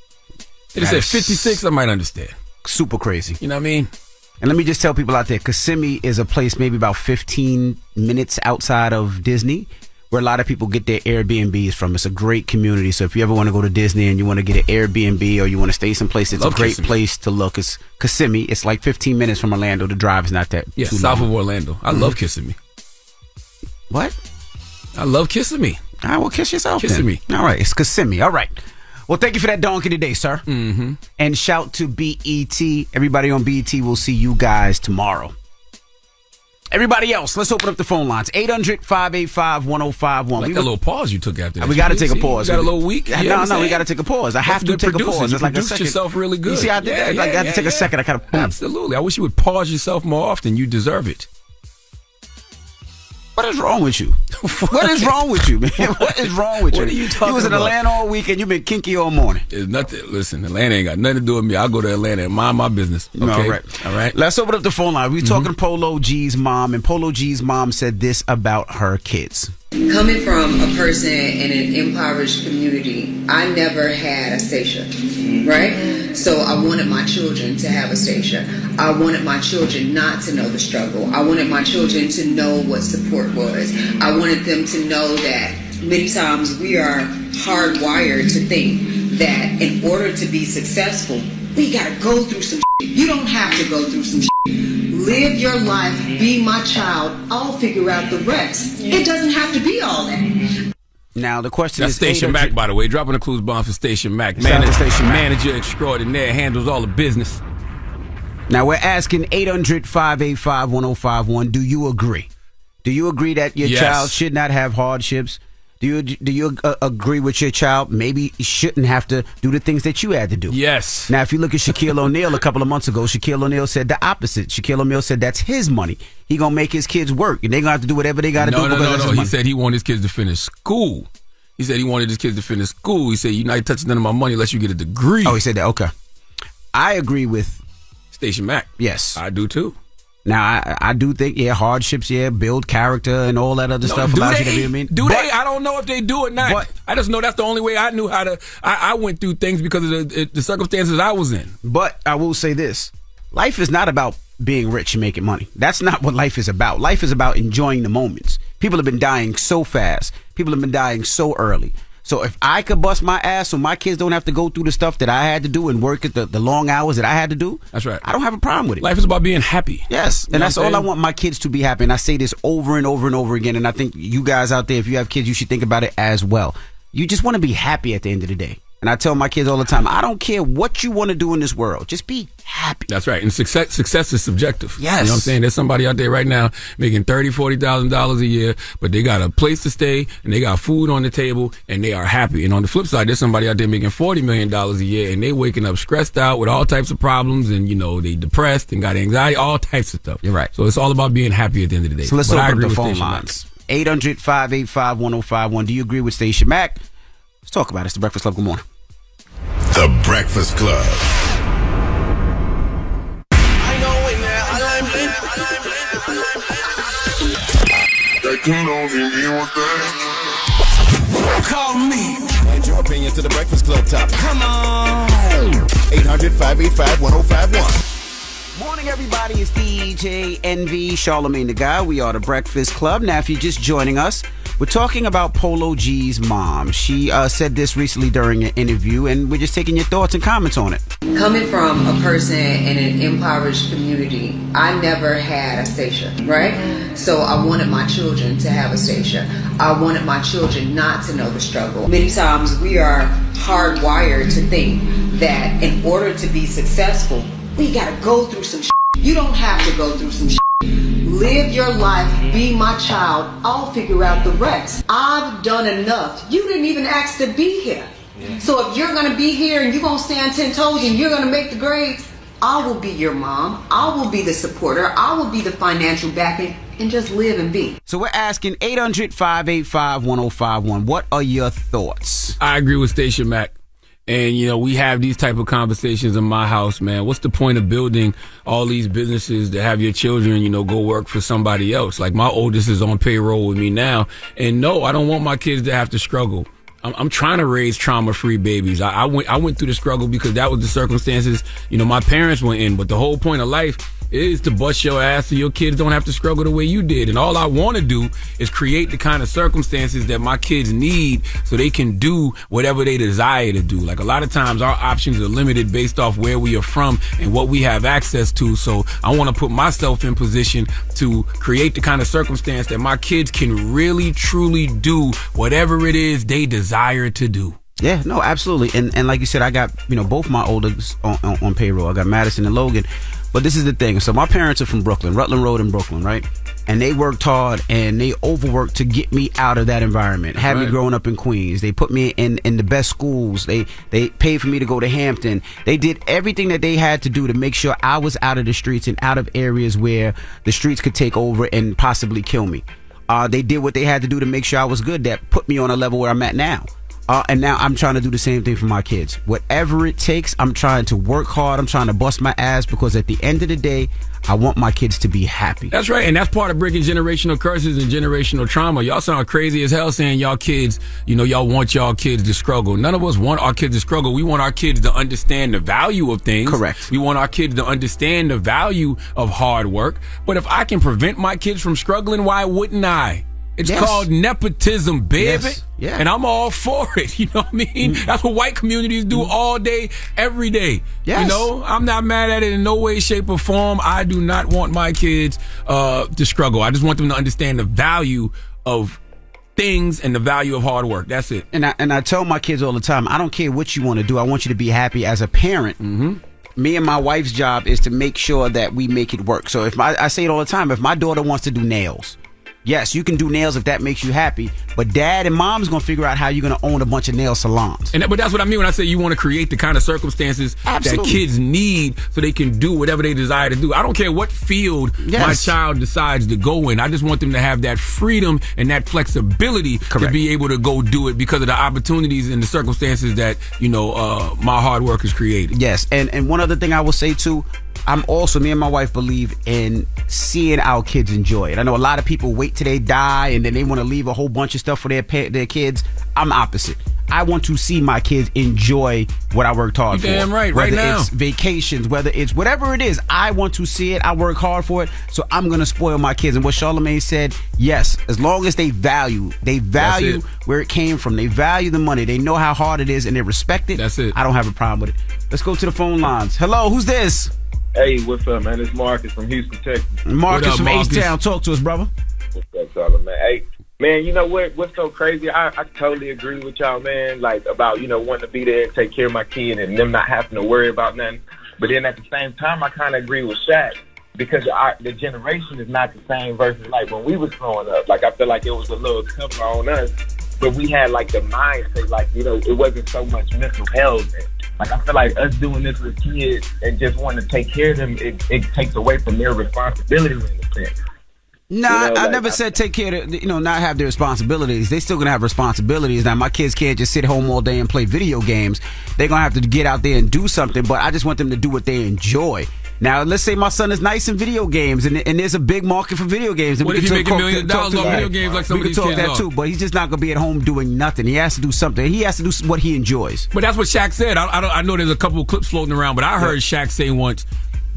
They just said 56, I might understand. Super crazy. You know what I mean? And let me just tell people out there, Kissimmee is a place maybe about 15 minutes outside of Disney where a lot of people get their Airbnbs from. It's a great community. So if you ever want to go to Disney and you want to get an Airbnb or you want to stay someplace, it's a great place to look. It's Kissimmee. It's like 15 minutes from Orlando. The drive is not that too south long. of Orlando. I love Kissimmee. What? I love Kissimmee. All right, well, kiss yourself Kissimmee. then. All right, it's Kissimmee. All right. Well, thank you for that donkey today, sir. Mm-hmm. And shout to BET. Everybody on BET, we'll see you guys tomorrow. Everybody else, let's open up the phone lines. 800-585-1051. Like that little pause you took after that. We got to take a pause. You got a little week? No, we got to take a pause. I have to take a pause. You it's like a produced second. yourself really good. You see, I did that. I got to take a second. I kind of Absolutely. I wish you would pause yourself more often. You deserve it. What is wrong with you? What is wrong with you, man? What is wrong with you? What are you talking about? You was in Atlanta all week and you've been kinky all morning. It's nothing. Listen, Atlanta ain't got nothing to do with me. I'll go to Atlanta and mind my business. Okay? All right. Let's open up the phone line. We were talking to Polo G's mom, and Polo G's mom said this about her kids. Coming from a person in an impoverished community, I never had a station, right? So I wanted my children to have a station. I wanted my children not to know the struggle. I wanted my children to know what support was. I wanted them to know that many times we are hardwired to think that in order to be successful, we gotta go through some shit. You don't have to go through some shit. Live your life, be my child, I'll figure out the rest. It doesn't have to be all that. Now, the question That's is... Station Mac, by the way. Dropping the clues bomb for Station Mac. Manager extraordinaire, handles all the business. Now, we're asking 800-585-1051. Do you agree? Do you agree that your child should not have hardships? Do you agree with your child? Maybe he shouldn't have to do the things that you had to do. Yes. Now, if you look at Shaquille O'Neal a couple of months ago, Shaquille O'Neal said the opposite. Shaquille O'Neal said that's his money. He gonna make his kids work, and they gonna have to do whatever they gotta do. No. He said he wanted his kids to finish school. He said he wanted his kids to finish school. He said you're not touching none of my money unless you get a degree. Oh, he said that. Okay. I agree with Station Mac. Yes, I do too. Now, I do think, hardships, build character and all that other stuff. Allows you to be, do they? I don't know if they do or not. But, I just know that's the only way I knew how to. I went through things because of the circumstances I was in. But I will say this. Life is not about being rich and making money. That's not what life is about. Life is about enjoying the moments. People have been dying so fast. People have been dying so early. So if I could bust my ass so my kids don't have to go through the stuff that I had to do and work at the long hours that I had to do, that's right. I don't have a problem with it. Life is about being happy. Yes, and that's all I want my kids to be happy. And I say this over and over and over again. And I think you guys out there, if you have kids, you should think about it as well. You just want to be happy at the end of the day. And I tell my kids all the time, I don't care what you want to do in this world. Just be happy. That's right. And success is subjective. Yes. You know what I'm saying? There's somebody out there right now making $30,000, $40,000 a year, but they got a place to stay and they got food on the table and they are happy. And on the flip side, there's somebody out there making $40 million a year and they waking up stressed out with all types of problems and, they depressed and got anxiety, all types of stuff. You're right. So it's all about being happy at the end of the day. So let's open up the phone lines. 800-585-1051. Do you agree with Station Mac? Let's talk about it. It's The Breakfast Club. Good morning. The Breakfast Club. Call me. Add your opinion to The Breakfast Club topic. Come on. 800-585-1051. Morning, everybody. It's DJ NV, Charlemagne the Guy. We are The Breakfast Club. Now, if you're just joining us, we're talking about Polo G's mom. She said this recently during an interview, and we're just taking your thoughts and comments on it. Coming from a person in an impoverished community, I never had a station, right? So I wanted my children to have a station. I wanted my children not to know the struggle. Many times we are hardwired to think that in order to be successful, we gotta go through some shit. You don't have to go through some shit. Live your life, be my child, I'll figure out the rest. I've done enough. You didn't even ask to be here. So if you're gonna be here and you're gonna stand 10 toes and you're gonna make the grades, I will be your mom. I will be the supporter. I will be the financial backing, and just live and be. So we're asking 800-585-1051. What are your thoughts? I agree with Station Mac. And, you know, we have these type of conversations in my house, man. What's the point of building all these businesses to have your children, you know, go work for somebody else? Like, my oldest is on payroll with me now. And no, I don't want my kids to have to struggle. I'm trying to raise trauma-free babies. I went through the struggle because that was the circumstances, you know, my parents were in. But the whole point of life is to bust your ass so your kids don't have to struggle the way you did. And all I want to do is create the kind of circumstances that my kids need so they can do whatever they desire to do. Like, a lot of times our options are limited based off where we are from and what we have access to. So I want to put myself in position to create the kind of circumstance that my kids can really, truly do whatever it is they desire to do. Yeah, no, absolutely. And like you said, I got, you know, both my oldest on payroll. I got Madison and Logan. But this is the thing. So my parents are from Brooklyn, Rutland Road in Brooklyn, right? And they worked hard and they overworked to get me out of that environment. Had me growing up in Queens. They put me in the best schools. They paid for me to go to Hampton. They did everything that they had to do to make sure I was out of the streets and out of areas where the streets could take over and possibly kill me. They did what they had to do to make sure I was good. That put me on a level where I'm at now. And now I'm trying to do the same thing for my kids. Whatever it takes, I'm trying to work hard. I'm trying to bust my ass because at the end of the day, I want my kids to be happy. That's right. And that's part of breaking generational curses and generational trauma. Y'all sound crazy as hell saying y'all kids, you know, y'all want y'all kids to struggle. None of us want our kids to struggle. We want our kids to understand the value of things. Correct. We want our kids to understand the value of hard work. But if I can prevent my kids from struggling, why wouldn't I? It's called nepotism, baby. Yes. Yeah. And I'm all for it. You know what I mean? That's what white communities do all day, every day. Yes. You know, I'm not mad at it in no way, shape, or form. I do not want my kids to struggle. I just want them to understand the value of things and the value of hard work. That's it. And I tell my kids all the time, I don't care what you want to do. I want you to be happy as a parent. Me and my wife's job is to make sure that we make it work. So if I say it all the time, if my daughter wants to do nails, yes, you can do nails if that makes you happy, but dad and mom's going to figure out how you're going to own a bunch of nail salons. But that's what I mean when I say you want to create the kind of circumstances that kids need so they can do whatever they desire to do. I don't care what field my child decides to go in. I just want them to have that freedom and that flexibility to be able to go do it because of the opportunities and the circumstances that, you know, my hard work has created. Yes, and one other thing I will say too, me and my wife believe in seeing our kids enjoy it. I know a lot of people wait till they die and then they want to leave a whole bunch of stuff for their kids. I'm opposite. I want to see my kids enjoy what I worked hard for. Damn right, whether right now. it's vacations, whether it's whatever it is, I want to see it. I work hard for it, so I'm going to spoil my kids. And what Charlamagne said, yes, as long as they value where it came from. They value the money. They know how hard it is and they respect it. That's it. I don't have a problem with it. Let's go to the phone lines. Hello, who's this? Hey, what's up, man? It's Marcus from Houston, Texas. Marcus from H-Town. Talk to us, brother. What's up, y'all, man? Hey, man, you know what? What's so crazy? I totally agree with y'all, man, like about, you know, wanting to be there and take care of my kid and them not having to worry about nothing. But then at the same time, I kind of agree with Shaq because the generation is not the same versus like when we was growing up. Like, I feel like it was a little tougher on us, but we had like the mindset, like, you know, it wasn't so much mental health. Like, I feel like us doing this with kids and just wanting to take care of them, it takes away from their responsibility in a sense. Nah, I never said take care of, not have their responsibilities. They still going to have responsibilities. Now, my kids can't just sit home all day and play video games. They're going to have to get out there and do something, but I just want them to do what they enjoy. Now, let's say my son is nice in video games, and there's a big market for video games. And what if you make $millions of dollars on video games like some of these kids are? We can talk that too, but he's just not going to be at home doing nothing. He has to do something. He has to do what he enjoys. But that's what Shaq said. I know there's a couple of clips floating around, but I heard Shaq say once,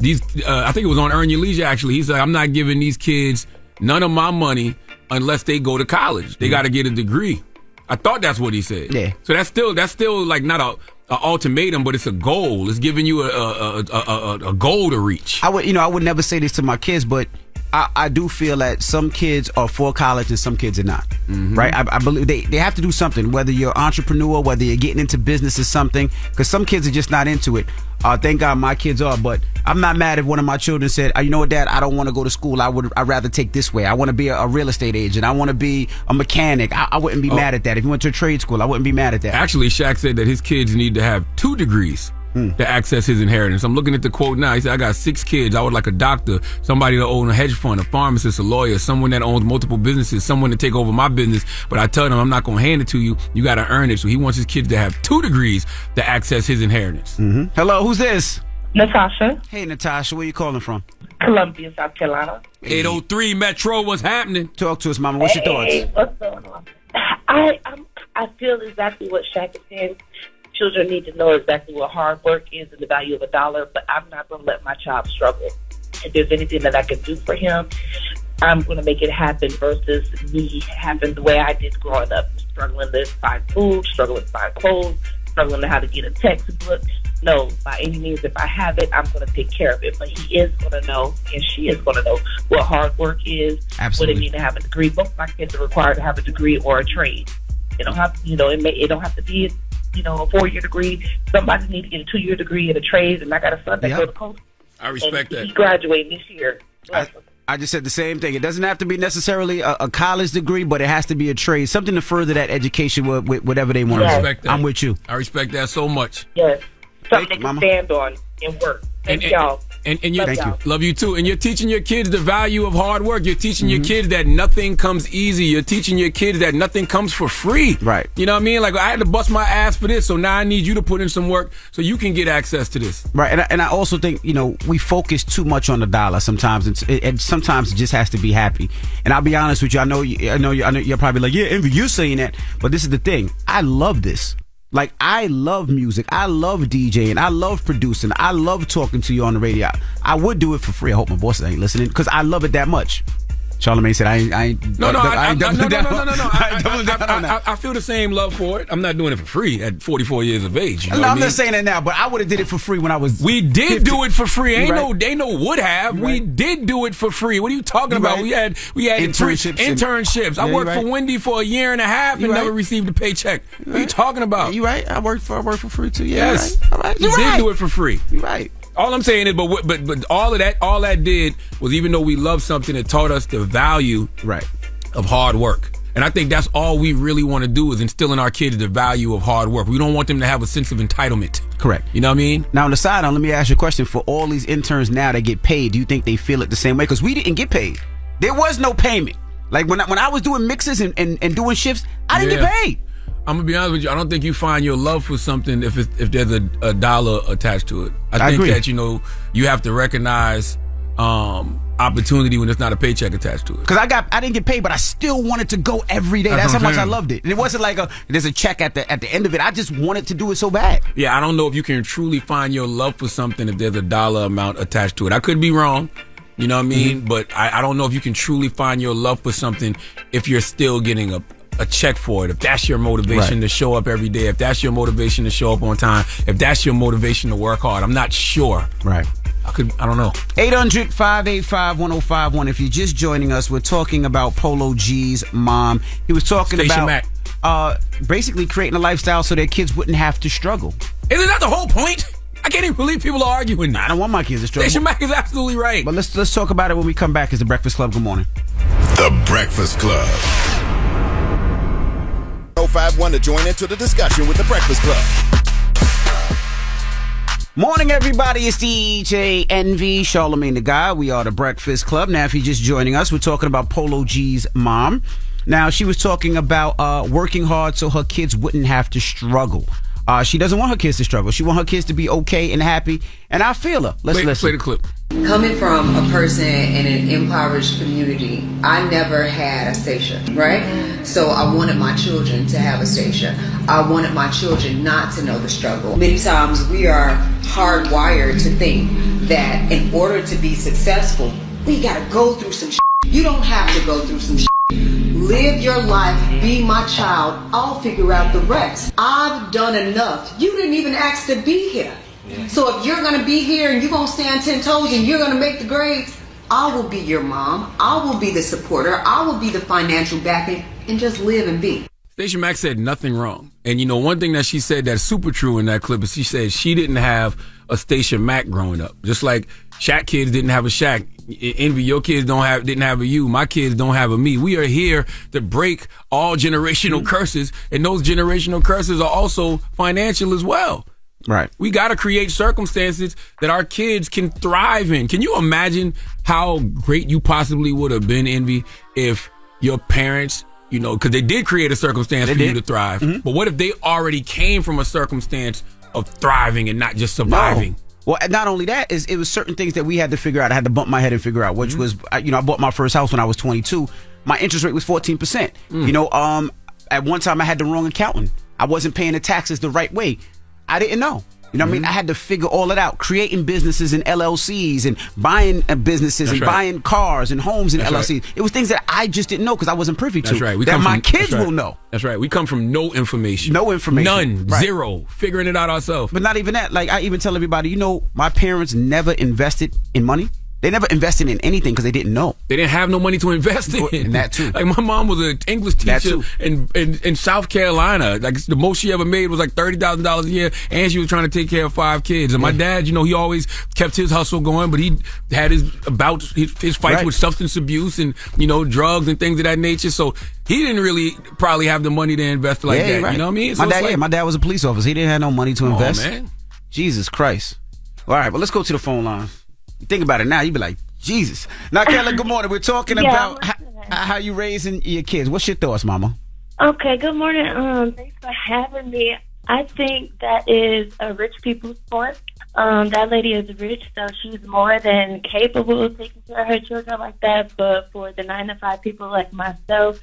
I think it was on Earn Your Leisure, actually. He said, I'm not giving these kids none of my money unless they go to college. They got to get a degree. I thought that's what he said. Yeah. So that's still like not a ultimatum, but it's a goal. It's giving you a goal to reach. I would never say this to my kids, but I do feel that some kids are for college and some kids are not. Right? I believe they have to do something, whether you're an entrepreneur, whether you're getting into business or something, because some kids are just not into it. Thank God my kids are, but I'm not mad if one of my children said, you know what, Dad, I don't want to go to school. I'd rather take this way. I want to be a real estate agent. I want to be a mechanic. I wouldn't be mad at that. If you went to a trade school, I wouldn't be mad at that. Actually, Shaq said that his kids need to have 2 degrees. to access his inheritance. I'm looking at the quote now. He said, I got 6 kids. I would like a doctor, somebody to own a hedge fund, a pharmacist, a lawyer, someone that owns multiple businesses, someone to take over my business. But I tell them I'm not going to hand it to you. You got to earn it. So he wants his kids to have 2 degrees to access his inheritance. Hello, who's this? Natasha. Hey, Natasha, where you calling from? Columbia, South Carolina. 803 Metro, what's happening? Talk to us, Mama. What's your thoughts? What's going on? I feel exactly what Shaq is saying. Children need to know exactly what hard work is and the value of $1, but I'm not going to let my child struggle. If there's anything that I can do for him, I'm going to make it happen versus me having the way I did growing up, struggling to find food, struggling to find clothes, struggling to how to get a textbook. No, by any means, if I have it, I'm going to take care of it. But he is going to know, and she is going to know what hard work is, what it means to have a degree. Both my kids are required to have a degree or a trade. It don't have, it don't have to be, a 4-year degree. Somebody needs to get a 2-year degree in a trade, and I got a son that goes to college. I respect that. He's graduating this year. I just said the same thing. It doesn't have to be necessarily a college degree, but it has to be a trade, something to further that education with whatever they want to do. Respect that. I'm with you. I respect that so much. Yes. Something they can stand on and work. Thank y'all. And Thank you. Love you too. And you're teaching your kids the value of hard work. You're teaching your kids that nothing comes easy. You're teaching your kids that nothing comes for free. Right. You know what I mean? Like, I had to bust my ass for this, so now I need you to put in some work so you can get access to this. Right. And I also think, we focus too much on the dollar sometimes, and sometimes it just has to be happy. And I'll be honest with you. I know you're probably like, yeah, Envy, you're saying that, but this is the thing. I love this. Like, I love music. I love DJing. I love producing. I love talking to you on the radio. I would do it for free. I hope my bosses ain't listening because I love it that much. Charlamagne said, I ain't doubling down. I feel the same love for it. I'm not doing it for free at 44 years of age. I'm not saying that now, but I would have did it for free when I was. We did 50. Do it for free. Ain't right. no would have. Right. We did do it for free. What are you talking about? Right. We had internships. I worked for Wendy for 1.5 years and never received a paycheck. What are you talking about? You right? I work for free too. Yeah, yes, all right. You did do it for free. You right. All I'm saying is, but all that did was, even though we love something, it taught us the value of hard work. And I think that's all we really want to do, is instill in our kids the value of hard work. We don't want them to have a sense of entitlement. Correct. You know what I mean? Now, on the side, let me ask you a question. For all these interns now that get paid, do you think they feel it the same way? Because we didn't get paid. There was no payment. Like, when I was doing mixes and doing shifts, I didn't get paid. I'm gonna be honest with you. I don't think you find your love for something if there's a dollar attached to it. I think agree. that you have to recognize opportunity when there's not a paycheck attached to it. Because I didn't get paid, but I still wanted to go every day. That's how much I loved it. And it wasn't like there's a check at the end of it. I just wanted to do it so bad. Yeah, I don't know if you can truly find your love for something if there's a dollar amount attached to it. I could be wrong. You know what I mean? But I don't know if you can truly find your love for something if you're still getting a check for it. If that's your motivation to show up every day, if that's your motivation to show up on time, if that's your motivation to work hard, I'm not sure. Right. I don't know. 800-585-1051. If you're just joining us, we're talking about Polo G's mom. He was talking about basically creating a lifestyle so their kids wouldn't have to struggle. Isn't that the whole point? I can't even believe people are arguing that. I don't want my kids to struggle. Station Mac is absolutely right. But let's talk about it when we come back. It's The Breakfast Club. Good morning. The Breakfast Club. 051 to join into the discussion with The Breakfast Club. Morning, everybody. It's DJ Envy, Charlamagne the Guy. We are The Breakfast Club. Now, if you're just joining us, we're talking about Polo G's mom. Now, she was talking about working hard so her kids wouldn't have to struggle. She doesn't want her kids to struggle. She wants her kids to be okay and happy. And I feel her. Let's play the clip. Coming from a person in an impoverished community, I never had a station, right? So I wanted my children to have a station. I wanted my children not to know the struggle. Many times we are hardwired to think that in order to be successful, we gotta go through some shit. You don't have to go through some shit. Live your life, be my child, I'll figure out the rest. I've done enough. You didn't even ask to be here. So if you're going to be here and you're going to stand 10 toes and you're going to make the grades, I will be your mom. I will be the supporter. I will be the financial backing, and just live and be. Station Max said nothing wrong. And one thing that she said that's super true in that clip is she said she didn't have a Station Mac growing up. Just like Shaq kids didn't have a Shaq. Envy, your kids didn't have a you. My kids don't have a me. We are here to break all generational curses, and those generational curses are also financial as well. Right. We got to create circumstances that our kids can thrive in. Can you imagine how great you possibly would have been, Envy, if your parents, you know, because they did create a circumstance for you to thrive. Mm-hmm. But what if they already came from a circumstance of thriving and not just surviving? No. Well, not only that, it was certain things that we had to figure out. I had to bump my head and figure out, which was, you know, I bought my first house when I was 22. My interest rate was 14%. You know, at one time I had the wrong accountant. I wasn't paying the taxes the right way. I didn't know. You know what I mean? I had to figure all it out. Creating businesses and LLCs and buying businesses and buying cars and homes and LLCs. It was things that I just didn't know because I wasn't privy to. That's right. That my kids will know. That's right. We come from no information. No information. None. Zero. Figuring it out ourselves. But not even that. Like, I even tell everybody, you know, my parents never invested in money. They never invested in anything because they didn't know. They didn't have no money to invest in. And that too. Like, my mom was an English teacher in South Carolina. Like, the most she ever made was like $30,000 a year, and she was trying to take care of 5 kids. And my dad, you know, he always kept his hustle going, but he had his fights with substance abuse and, you know, drugs and things of that nature. So he didn't really probably have the money to invest like that. Right. You know what I mean? So my dad was a police officer. He didn't have no money to invest. Oh, man. Jesus Christ. All right, well, let's go to the phone line. You think about it now, you be like, Jesus. Now, Kelly, good morning. We're talking about how you raising your kids. What's your thoughts, Mama? Okay, good morning. Thanks for having me. I think that is a rich people's sport. That lady is rich, so she's more than capable of taking care of her children like that. But for the 9-to-5 people like myself,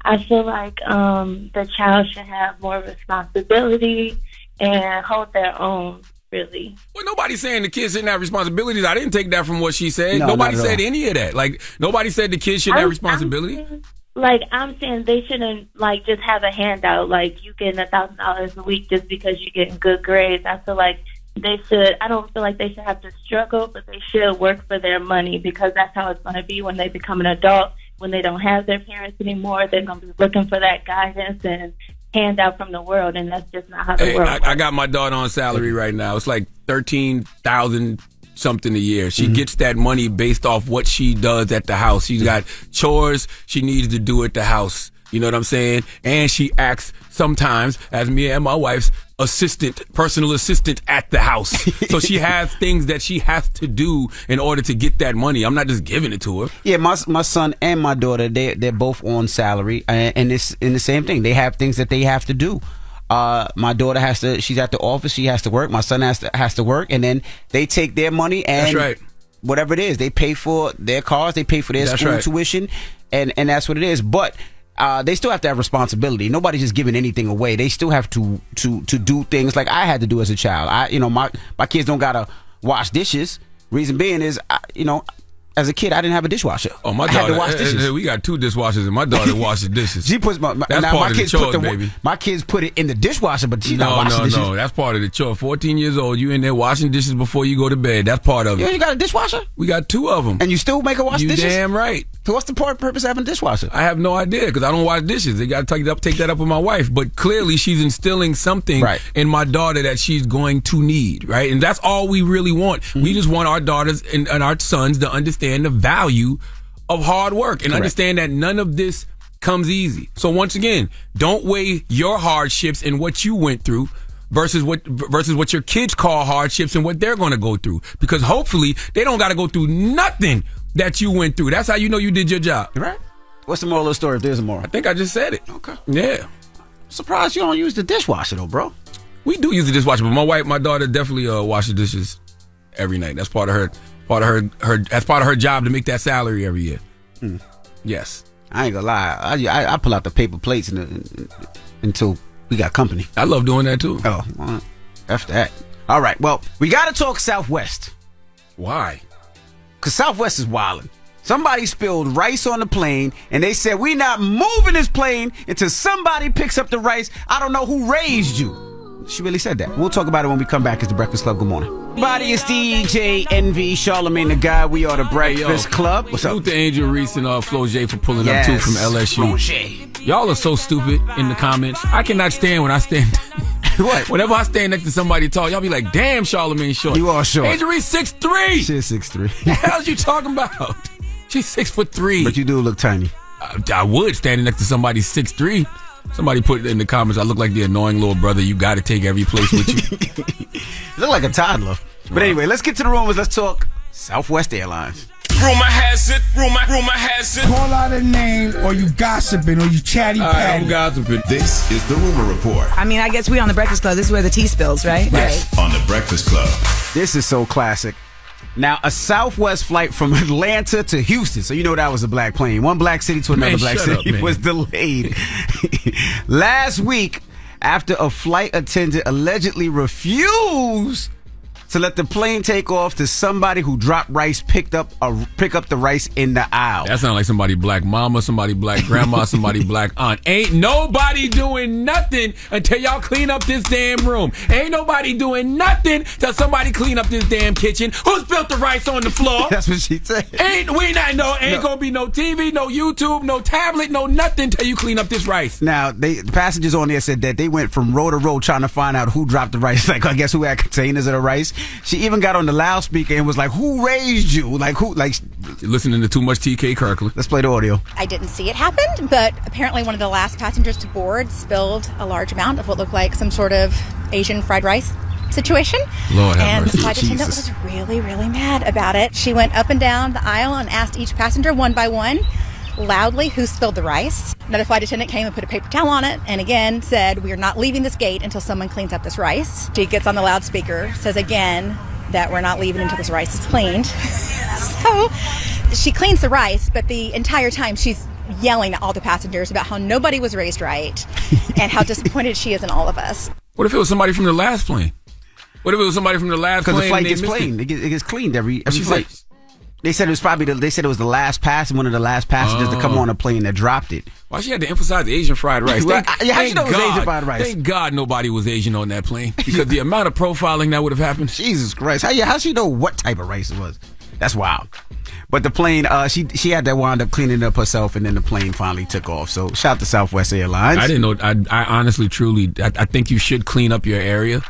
I feel like the child should have more responsibility and hold their own. Really? Well, nobody's saying the kids shouldn't have responsibilities. I didn't take that from what she said. Nobody said any of that. Like, nobody said the kids shouldn't have responsibility. I'm saying they shouldn't, like, just have a handout. Like, you getting $1,000 a week just because you're getting good grades. I feel like they should, I don't feel like they should have to struggle, but they should work for their money because that's how it's going to be when they become an adult. When they don't have their parents anymore, they're going to be looking for that guidance and handout from the world, and that's just not how the world works. I got my daughter on salary right now. It's like $13,000 something a year. She gets that money based off what she does at the house. She's got chores she needs to do at the house. You know what I'm saying? And she acts sometimes as me and my wife's personal assistant at the house. So she has things that she has to do in order to get that money. I'm not just giving it to her. Yeah, my son and my daughter, they're both on salary, and it's in the same thing. They have things that they have to do. My daughter she's at the office, she has to work. My son has to work, and then they take their money and whatever it is, they pay for their cars, they pay for their school tuition, and that's what it is. But they still have to have responsibility. Nobody's just giving anything away. They still have to do things like I had to do as a child. My kids don't gotta wash dishes. Reason being is, as a kid, I didn't have a dishwasher. Oh, my daughter had to wash dishes. We got 2 dishwashers, and my daughter washes dishes. She puts that's part of the chores, baby. My kids put it in the dishwasher, but she's not washing dishes. No, that's part of the chore. 14 years old, you in there washing dishes before you go to bed. That's part of it. You got a dishwasher? We got 2 of them. And you still make her wash dishes? You damn right. So what's the purpose of having a dishwasher? I have no idea because I don't wash dishes. They got to take that up with my wife. But clearly, she's instilling something in my daughter that she's going to need, right? And that's all we really want. We just want our daughters and our sons to understand the value of hard work and understand that none of this comes easy. So once again, don't weigh your hardships and what you went through versus what your kids call hardships and what they're going to go through. Because hopefully they don't got to go through nothing that you went through. That's how you know you did your job. Right. What's the moral of the story if there's a moral? I think I just said it. Okay. Yeah. Surprised you don't use the dishwasher though, bro. We do use the dishwasher, but my daughter definitely washes dishes every night. That's part of her that's part of her job to make that salary every year. Yes. I ain't gonna lie. I pull out the paper plates until we got company. I love doing that too. Oh, well, after that. All right. Well, we got to talk Southwest. Why? Because Southwest is wilding. Somebody spilled rice on the plane, and they said, we not moving this plane until somebody picks up the rice. I don't know who raised you. She really said that. We'll talk about it when we come back. It's The Breakfast Club. Good morning. Everybody, it's DJ Envy, Charlamagne the Guy. We are The Breakfast Club. What's up? Salute to Angel Reese and Flo J for pulling up too from LSU. Y'all are so stupid in the comments. I cannot stand when I stand... What? Whenever I stand next to somebody tall, y'all be like, damn, Charlamagne short. You are short. Angel Reese 6'3". She's 6'3". What the hell you talking about? She's 6'3". But you do look tiny. I would standing next to somebody 6'3". Somebody put in the comments, I look like the annoying little brother you got to take every place with you. You look like a toddler. But anyway, let's get to the rumors. Let's talk Southwest Airlines. Rumor has it, rumor has it. Call out a name, or you gossiping, or you chatty patty. I'm gossiping. This is the Rumor Report. I mean, I guess we on the Breakfast Club. This is where the tea spills, right? Yes, on the Breakfast Club. This is so classic. Now, a Southwest flight from Atlanta to Houston, so you know that was a black plane. One black city to another black city was delayed. Last week, after a flight attendant allegedly refused to let the plane take off to somebody who dropped rice, pick up the rice in the aisle. That sounds like somebody black mama, somebody black grandma, somebody black aunt. Ain't nobody doing nothing until y'all clean up this damn room. Ain't nobody doing nothing till somebody clean up this damn kitchen. Who spilled the rice on the floor? That's what she said. Ain't gonna be no TV, no YouTube, no tablet, no nothing till you clean up this rice. Now, the passengers on there said that they went from row to row trying to find out who dropped the rice. Like, I guess who had containers of the rice. She even got on the loudspeaker and was like, "Who raised you?" Like, who? Like, listening to too much TK Kirkland. Let's play the audio. I didn't see it happen, but apparently one of the last passengers to board spilled a large amount of what looked like some sort of Asian fried rice situation. Lord have and mercy. the flight attendant was really, really mad about it. She went up and down the aisle and asked each passenger one by one, loudly, who spilled the rice. Another flight attendant came and put a paper towel on it and again said, "We are not leaving this gate until someone cleans up this rice." She gets on the loudspeaker, says again that we're not leaving until this rice is cleaned. So she cleans the rice, but the entire time she's yelling at all the passengers about how nobody was raised right and how disappointed she is in all of us. What if it was somebody from the last plane? What if it was somebody from the last plane? Because the flight gets cleaned. It gets cleaned every flight. They said it was probably it was the last one of the last passengers to come on a plane that dropped it. Why she had to emphasize the Asian fried rice? How you know it was Asian fried rice? Thank God nobody was Asian on that plane because the amount of profiling that would have happened. Jesus Christ! How she know what type of rice it was? That's wild. But the plane, she had to wind up cleaning it up herself, and then the plane finally took off. So shout out to Southwest Airlines. I didn't know. I honestly, truly, I think you should clean up your area,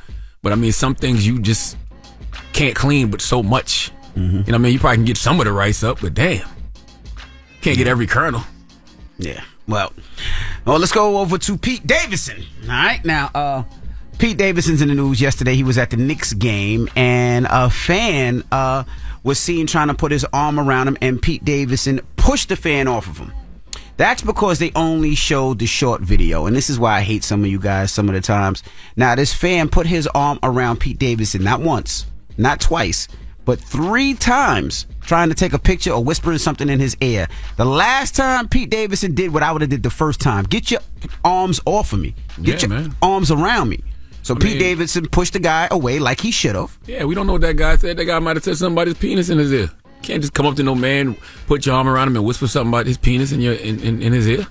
but I mean, some things you just can't clean, but so much. You know what I mean? You probably can get some of the rice up, but damn, can't get every kernel. Yeah. Well, let's go over to Pete Davidson. All right. Now, Pete Davidson's in the news yesterday. He was at the Knicks game, and a fan was seen trying to put his arm around him, and Pete Davidson pushed the fan off of him. That's because they only showed the short video, and this is why I hate some of you guys some of the times. Now, this fan put his arm around Pete Davidson not once, not twice, but 3 times, trying to take a picture or whispering something in his ear. The last time Pete Davidson did what I would have did the first time. Get your arms off of me. Get your arms around me. So Pete Davidson pushed the guy away like he should have. Yeah, we don't know what that guy said. That guy might have said something about his penis in his ear. You can't just come up to no man, put your arm around him and whisper something about his penis in his ear.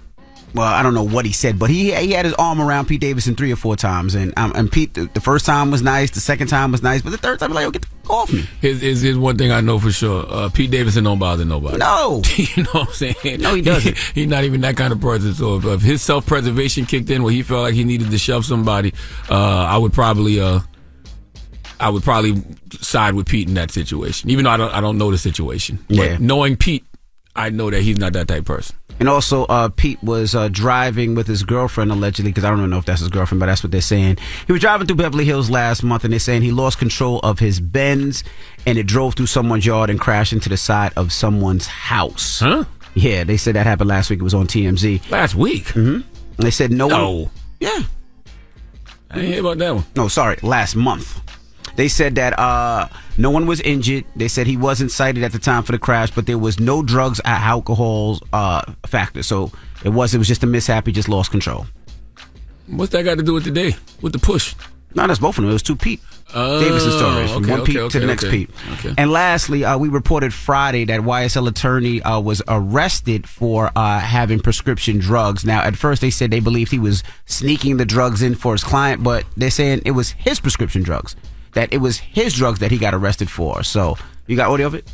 Well, I don't know what he said, but he had his arm around Pete Davidson 3 or 4 times, and Pete, the first time was nice, the second time was nice, but the third time, like, get the fuck off me. Here's one thing I know for sure: Pete Davidson don't bother nobody. No, you know what I'm saying? No, he doesn't. He's not even that kind of person. So if his self-preservation kicked in, where he felt like he needed to shove somebody, I would probably side with Pete in that situation, even though I don't know the situation. Yeah. But knowing Pete, I know that he's not that type of person. And also, Pete was driving with his girlfriend, allegedly, because I don't even know if that's his girlfriend, but that's what they're saying. He was driving through Beverly Hills last month, and they're saying he lost control of his Benz, and it drove through someone's yard and crashed into the side of someone's house. Huh? Yeah, they said that happened last week. It was on TMZ. Last week? Mm-hmm. They said no one... Yeah. I didn't hear about that one. No, sorry, last month. They said that no one was injured. They said he wasn't cited at the time for the crash, but there was no drugs or alcohol factor. So it was just a mishap. He just lost control. What's that got to do with today? With the push? No, that's both of them. It was 2 Pete Davidson stories. From one Pete to the next Pete. Okay. And lastly, we reported Friday that YSL attorney was arrested for having prescription drugs. Now, at first they said they believed he was sneaking the drugs in for his client, but they're saying it was his prescription drugs. That it was his drugs that he got arrested for. So, you got audio of it?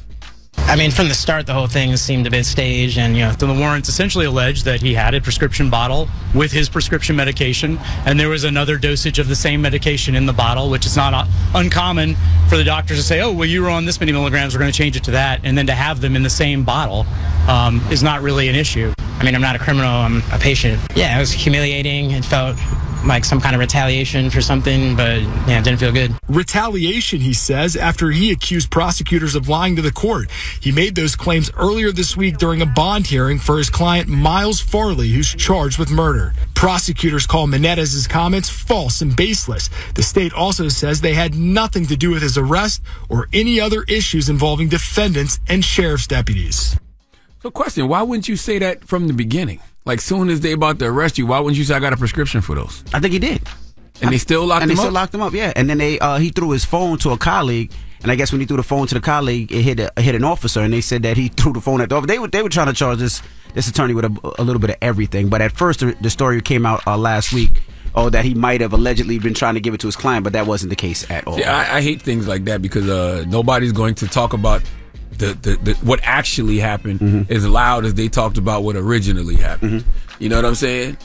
I mean, from the start, the whole thing seemed a bit staged, and the warrants essentially alleged that he had a prescription bottle with his prescription medication, and there was another dosage of the same medication in the bottle, which is not uncommon for the doctors to say, oh, well, you were on this many milligrams, we're going to change it to that, and then to have them in the same bottle is not really an issue. I mean, I'm not a criminal, I'm a patient. Yeah, it was humiliating. It felt like some kind of retaliation for something, but yeah, it didn't feel good. Retaliation, he says, after he accused prosecutors of lying to the court. He made those claims earlier this week during a bond hearing for his client Miles Farley, who's charged with murder. Prosecutors call Menendez's comments false and baseless. The state also says they had nothing to do with his arrest or any other issues involving defendants and sheriff's deputies. So question, why wouldn't you say that from the beginning? Like, soon as they about to arrest you, why wouldn't you say I got a prescription for those? I think he did. And they still locked him up? And they still locked him up, yeah. And then he threw his phone to a colleague, and I guess when he threw the phone to the colleague, it hit an officer, and they said that he threw the phone at the officer. They were trying to charge this attorney with a little bit of everything. But at first, the story came out last week, that he might have allegedly been trying to give it to his client, but that wasn't the case at all. Yeah, I hate things like that because nobody's going to talk about the what actually happened as loud as they talked about what originally happened. You know what I'm saying?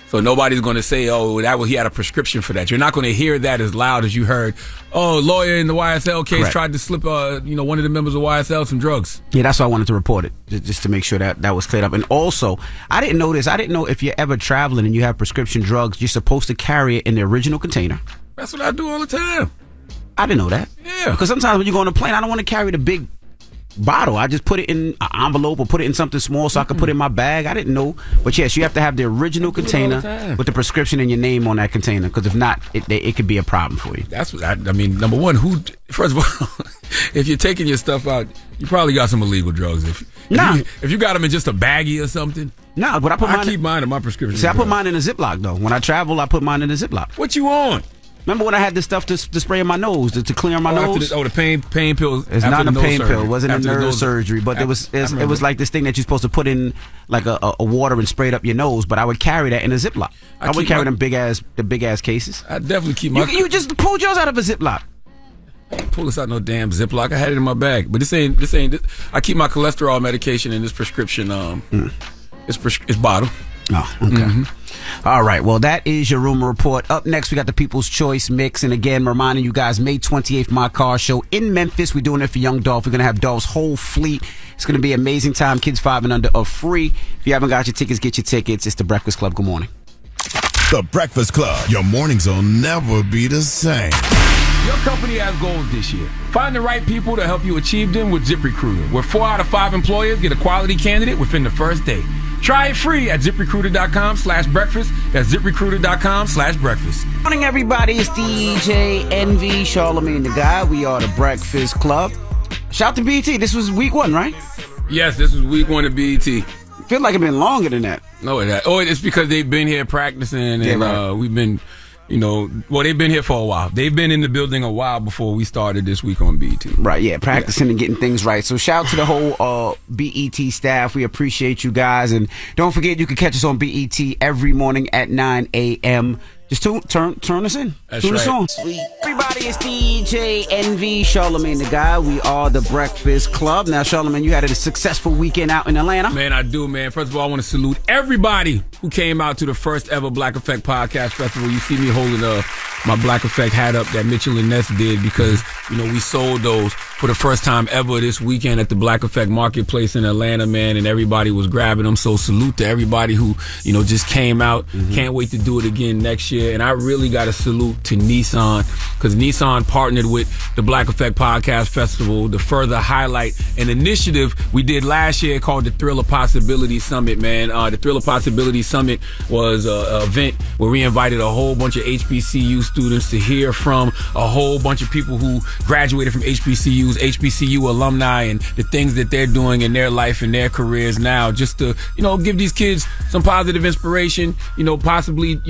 So nobody's going to say, he had a prescription for that. You're not going to hear that as loud as you heard, lawyer in the YSL case tried to slip one of the members of YSL some drugs. Yeah, that's why I wanted to report it, just to make sure that was cleared up. And also, I didn't know this. I didn't know if you're ever traveling and you have prescription drugs, you're supposed to carry it in the original container. That's what I do all the time. I didn't know that. Yeah. Because sometimes when you go on a plane, I don't want to carry the big bottle. I just put it in an envelope or put it in something small so I could put it in my bag. I didn't know. But yes, you have to have the original container with the prescription and your name on that container, because if not, it could be a problem for you. That's what I mean, number one, first of all, if you're taking your stuff out, you probably got some illegal drugs. If you got them in just a baggie or something. No, but I keep mine in my prescription. See, I put mine in a Ziploc, though. When I travel, I put mine in a Ziploc. What you on? Remember when I had this stuff to spray in my nose, to clear my nose? The pain pill. It's not a pain pill. It wasn't a nerve surgery. But it was like this thing that you're supposed to put in like a water and spray it up your nose. But I would carry that in a Ziploc. I would carry the big ass cases. I definitely keep my... You just pulled yours out of a Ziploc. Pull this out no damn Ziploc. I had it in my bag. But this ain't. I keep my cholesterol medication in this prescription. It's bottle. Oh, okay. All right. Well, that is your rumor report. Up next, we got the People's Choice Mix. And again, reminding you guys, May 28th, My Car Show in Memphis. We're doing it for Young Dolph. We're going to have Dolph's whole fleet. It's going to be an amazing time. Kids 5 and under are free. If you haven't got your tickets, get your tickets. It's The Breakfast Club. Good morning. The Breakfast Club. Your mornings will never be the same. Your company has goals this year. Find the right people to help you achieve them with ZipRecruiter, where 4 out of 5 employers get a quality candidate within the first day. Try it free at ZipRecruiter.com/breakfast. That's ZipRecruiter.com/breakfast. Morning, everybody. It's DJ Envy, Charlamagne the Guy. We are the Breakfast Club. Shout out to BET. This was week 1, right? Yes, this was week 1 of BET. Feel like it's been longer than that. No, it's because they've been here practicing, and we've been... they've been here for a while. They've been in the building a while before we started this week on BET. Right, yeah, practicing and getting things right. So shout out to the whole BET staff. We appreciate you guys. And don't forget, you can catch us on BET every morning at 9 a.m. Just turn us in. That's right. Tune us on. Everybody, it's DJ Envy, Charlamagne the Guy. We are the Breakfast Club. Now, Charlamagne, you had a successful weekend out in Atlanta. Man, I do, man. First of all, I want to salute everybody who came out to the first ever Black Effect Podcast Festival. You see me holding my Black Effect hat up that Mitchell and Ness did because, we sold those for the first time ever this weekend at the Black Effect Marketplace in Atlanta, man, and everybody was grabbing them. So salute to everybody who, just came out. Can't wait to do it again next year. And I really got to salute to Nissan, because Nissan partnered with the Black Effect Podcast Festival to further highlight an initiative we did last year called the Thrill of Possibility Summit, man. The Thrill of Possibility Summit was an event where we invited a whole bunch of HBCU students to hear from a whole bunch of people who graduated from HBCUs, HBCU alumni, and the things that they're doing in their life and their careers now, just to, give these kids some positive inspiration, possibly,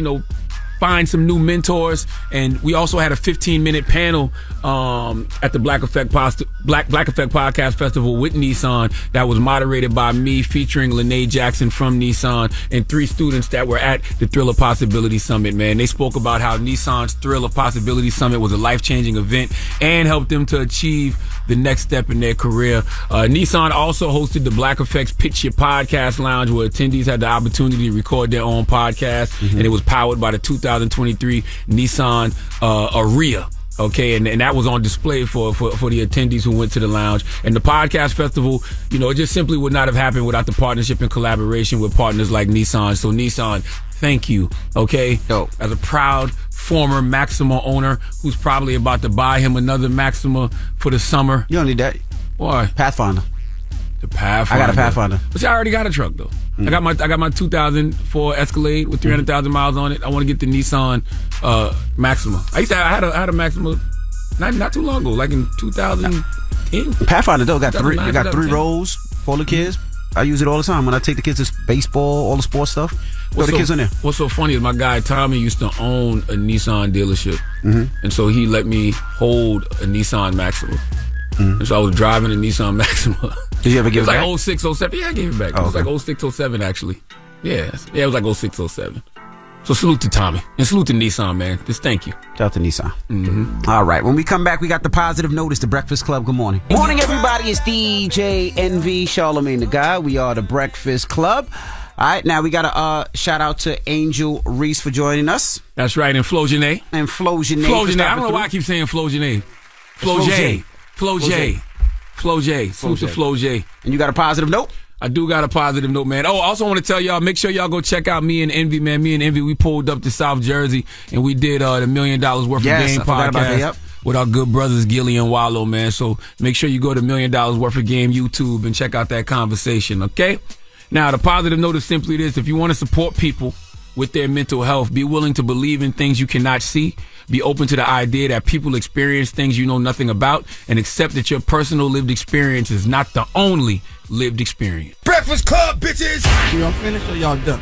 find some new mentors. And we also had a 15-minute panel at the Black Effect Podcast Festival with Nissan that was moderated by me, featuring Lene Jackson from Nissan and 3 students that were at the Thrill of Possibility Summit, man. They spoke about how Nissan's Thrill of Possibility Summit was a life-changing event and helped them to achieve the next step in their career. Nissan also hosted the Black Effects Pitch Your Podcast Lounge, where attendees had the opportunity to record their own podcast, and it was powered by the 2023 Nissan Ariya. Okay, and that was on display for the attendees who went to the lounge. And the podcast festival, you know, it just simply would not have happened without the partnership and collaboration with partners like Nissan. So Nissan, thank you. Okay, as a proud former Maxima owner who's probably about to buy him another Maxima for the summer. You don't need that. Why? Pathfinder. The Pathfinder. I got a Pathfinder. But see, I already got a truck though. I got my 2004 Escalade with 300,000 miles on it. I want to get the Nissan Maxima. I had a Maxima not too long ago, like in 2010. Pathfinder though got three rows for the kids. I use it all the time when I take the kids to baseball, all the sports stuff. Throw the kids in there. What's so funny is my guy Tommy used to own a Nissan dealership, and so he let me hold a Nissan Maxima. And so I was driving a Nissan Maxima. Did you ever give it back? It was like 06, 07. Yeah, I gave it back. It was like 06, 07 actually. Yeah, it was like 06, 07. So salute to Tommy. And salute to Nissan, man. Just thank you. Shout out to Nissan. All right. When we come back, we got the positive notice, the Breakfast Club. Good morning. Morning, everybody. It's DJ Envy, Charlamagne the Guy. We are the Breakfast Club. All right. Now, we got a shout out to Angel Reese for joining us. That's right. And Flo Janae. I don't know why I keep saying Flo Janae. Flo J. Salute to Flo J. And you got a positive note? I do got a positive note, man. Oh, I also want to tell y'all, make sure y'all go check out me and Envy, man. Me and Envy, we pulled up to South Jersey and we did the $1 million worth of game podcast with our good brothers Gilly and Wallow, man. So make sure you go to $1 million worth of game YouTube and check out that conversation, okay? Now, the positive note is simply this. If you want to support people with their mental health, be willing to believe in things you cannot see, be open to the idea that people experience things you know nothing about, and accept that your personal lived experience is not the only lived experience. Breakfast Club, bitches! Y'all finished or y'all done?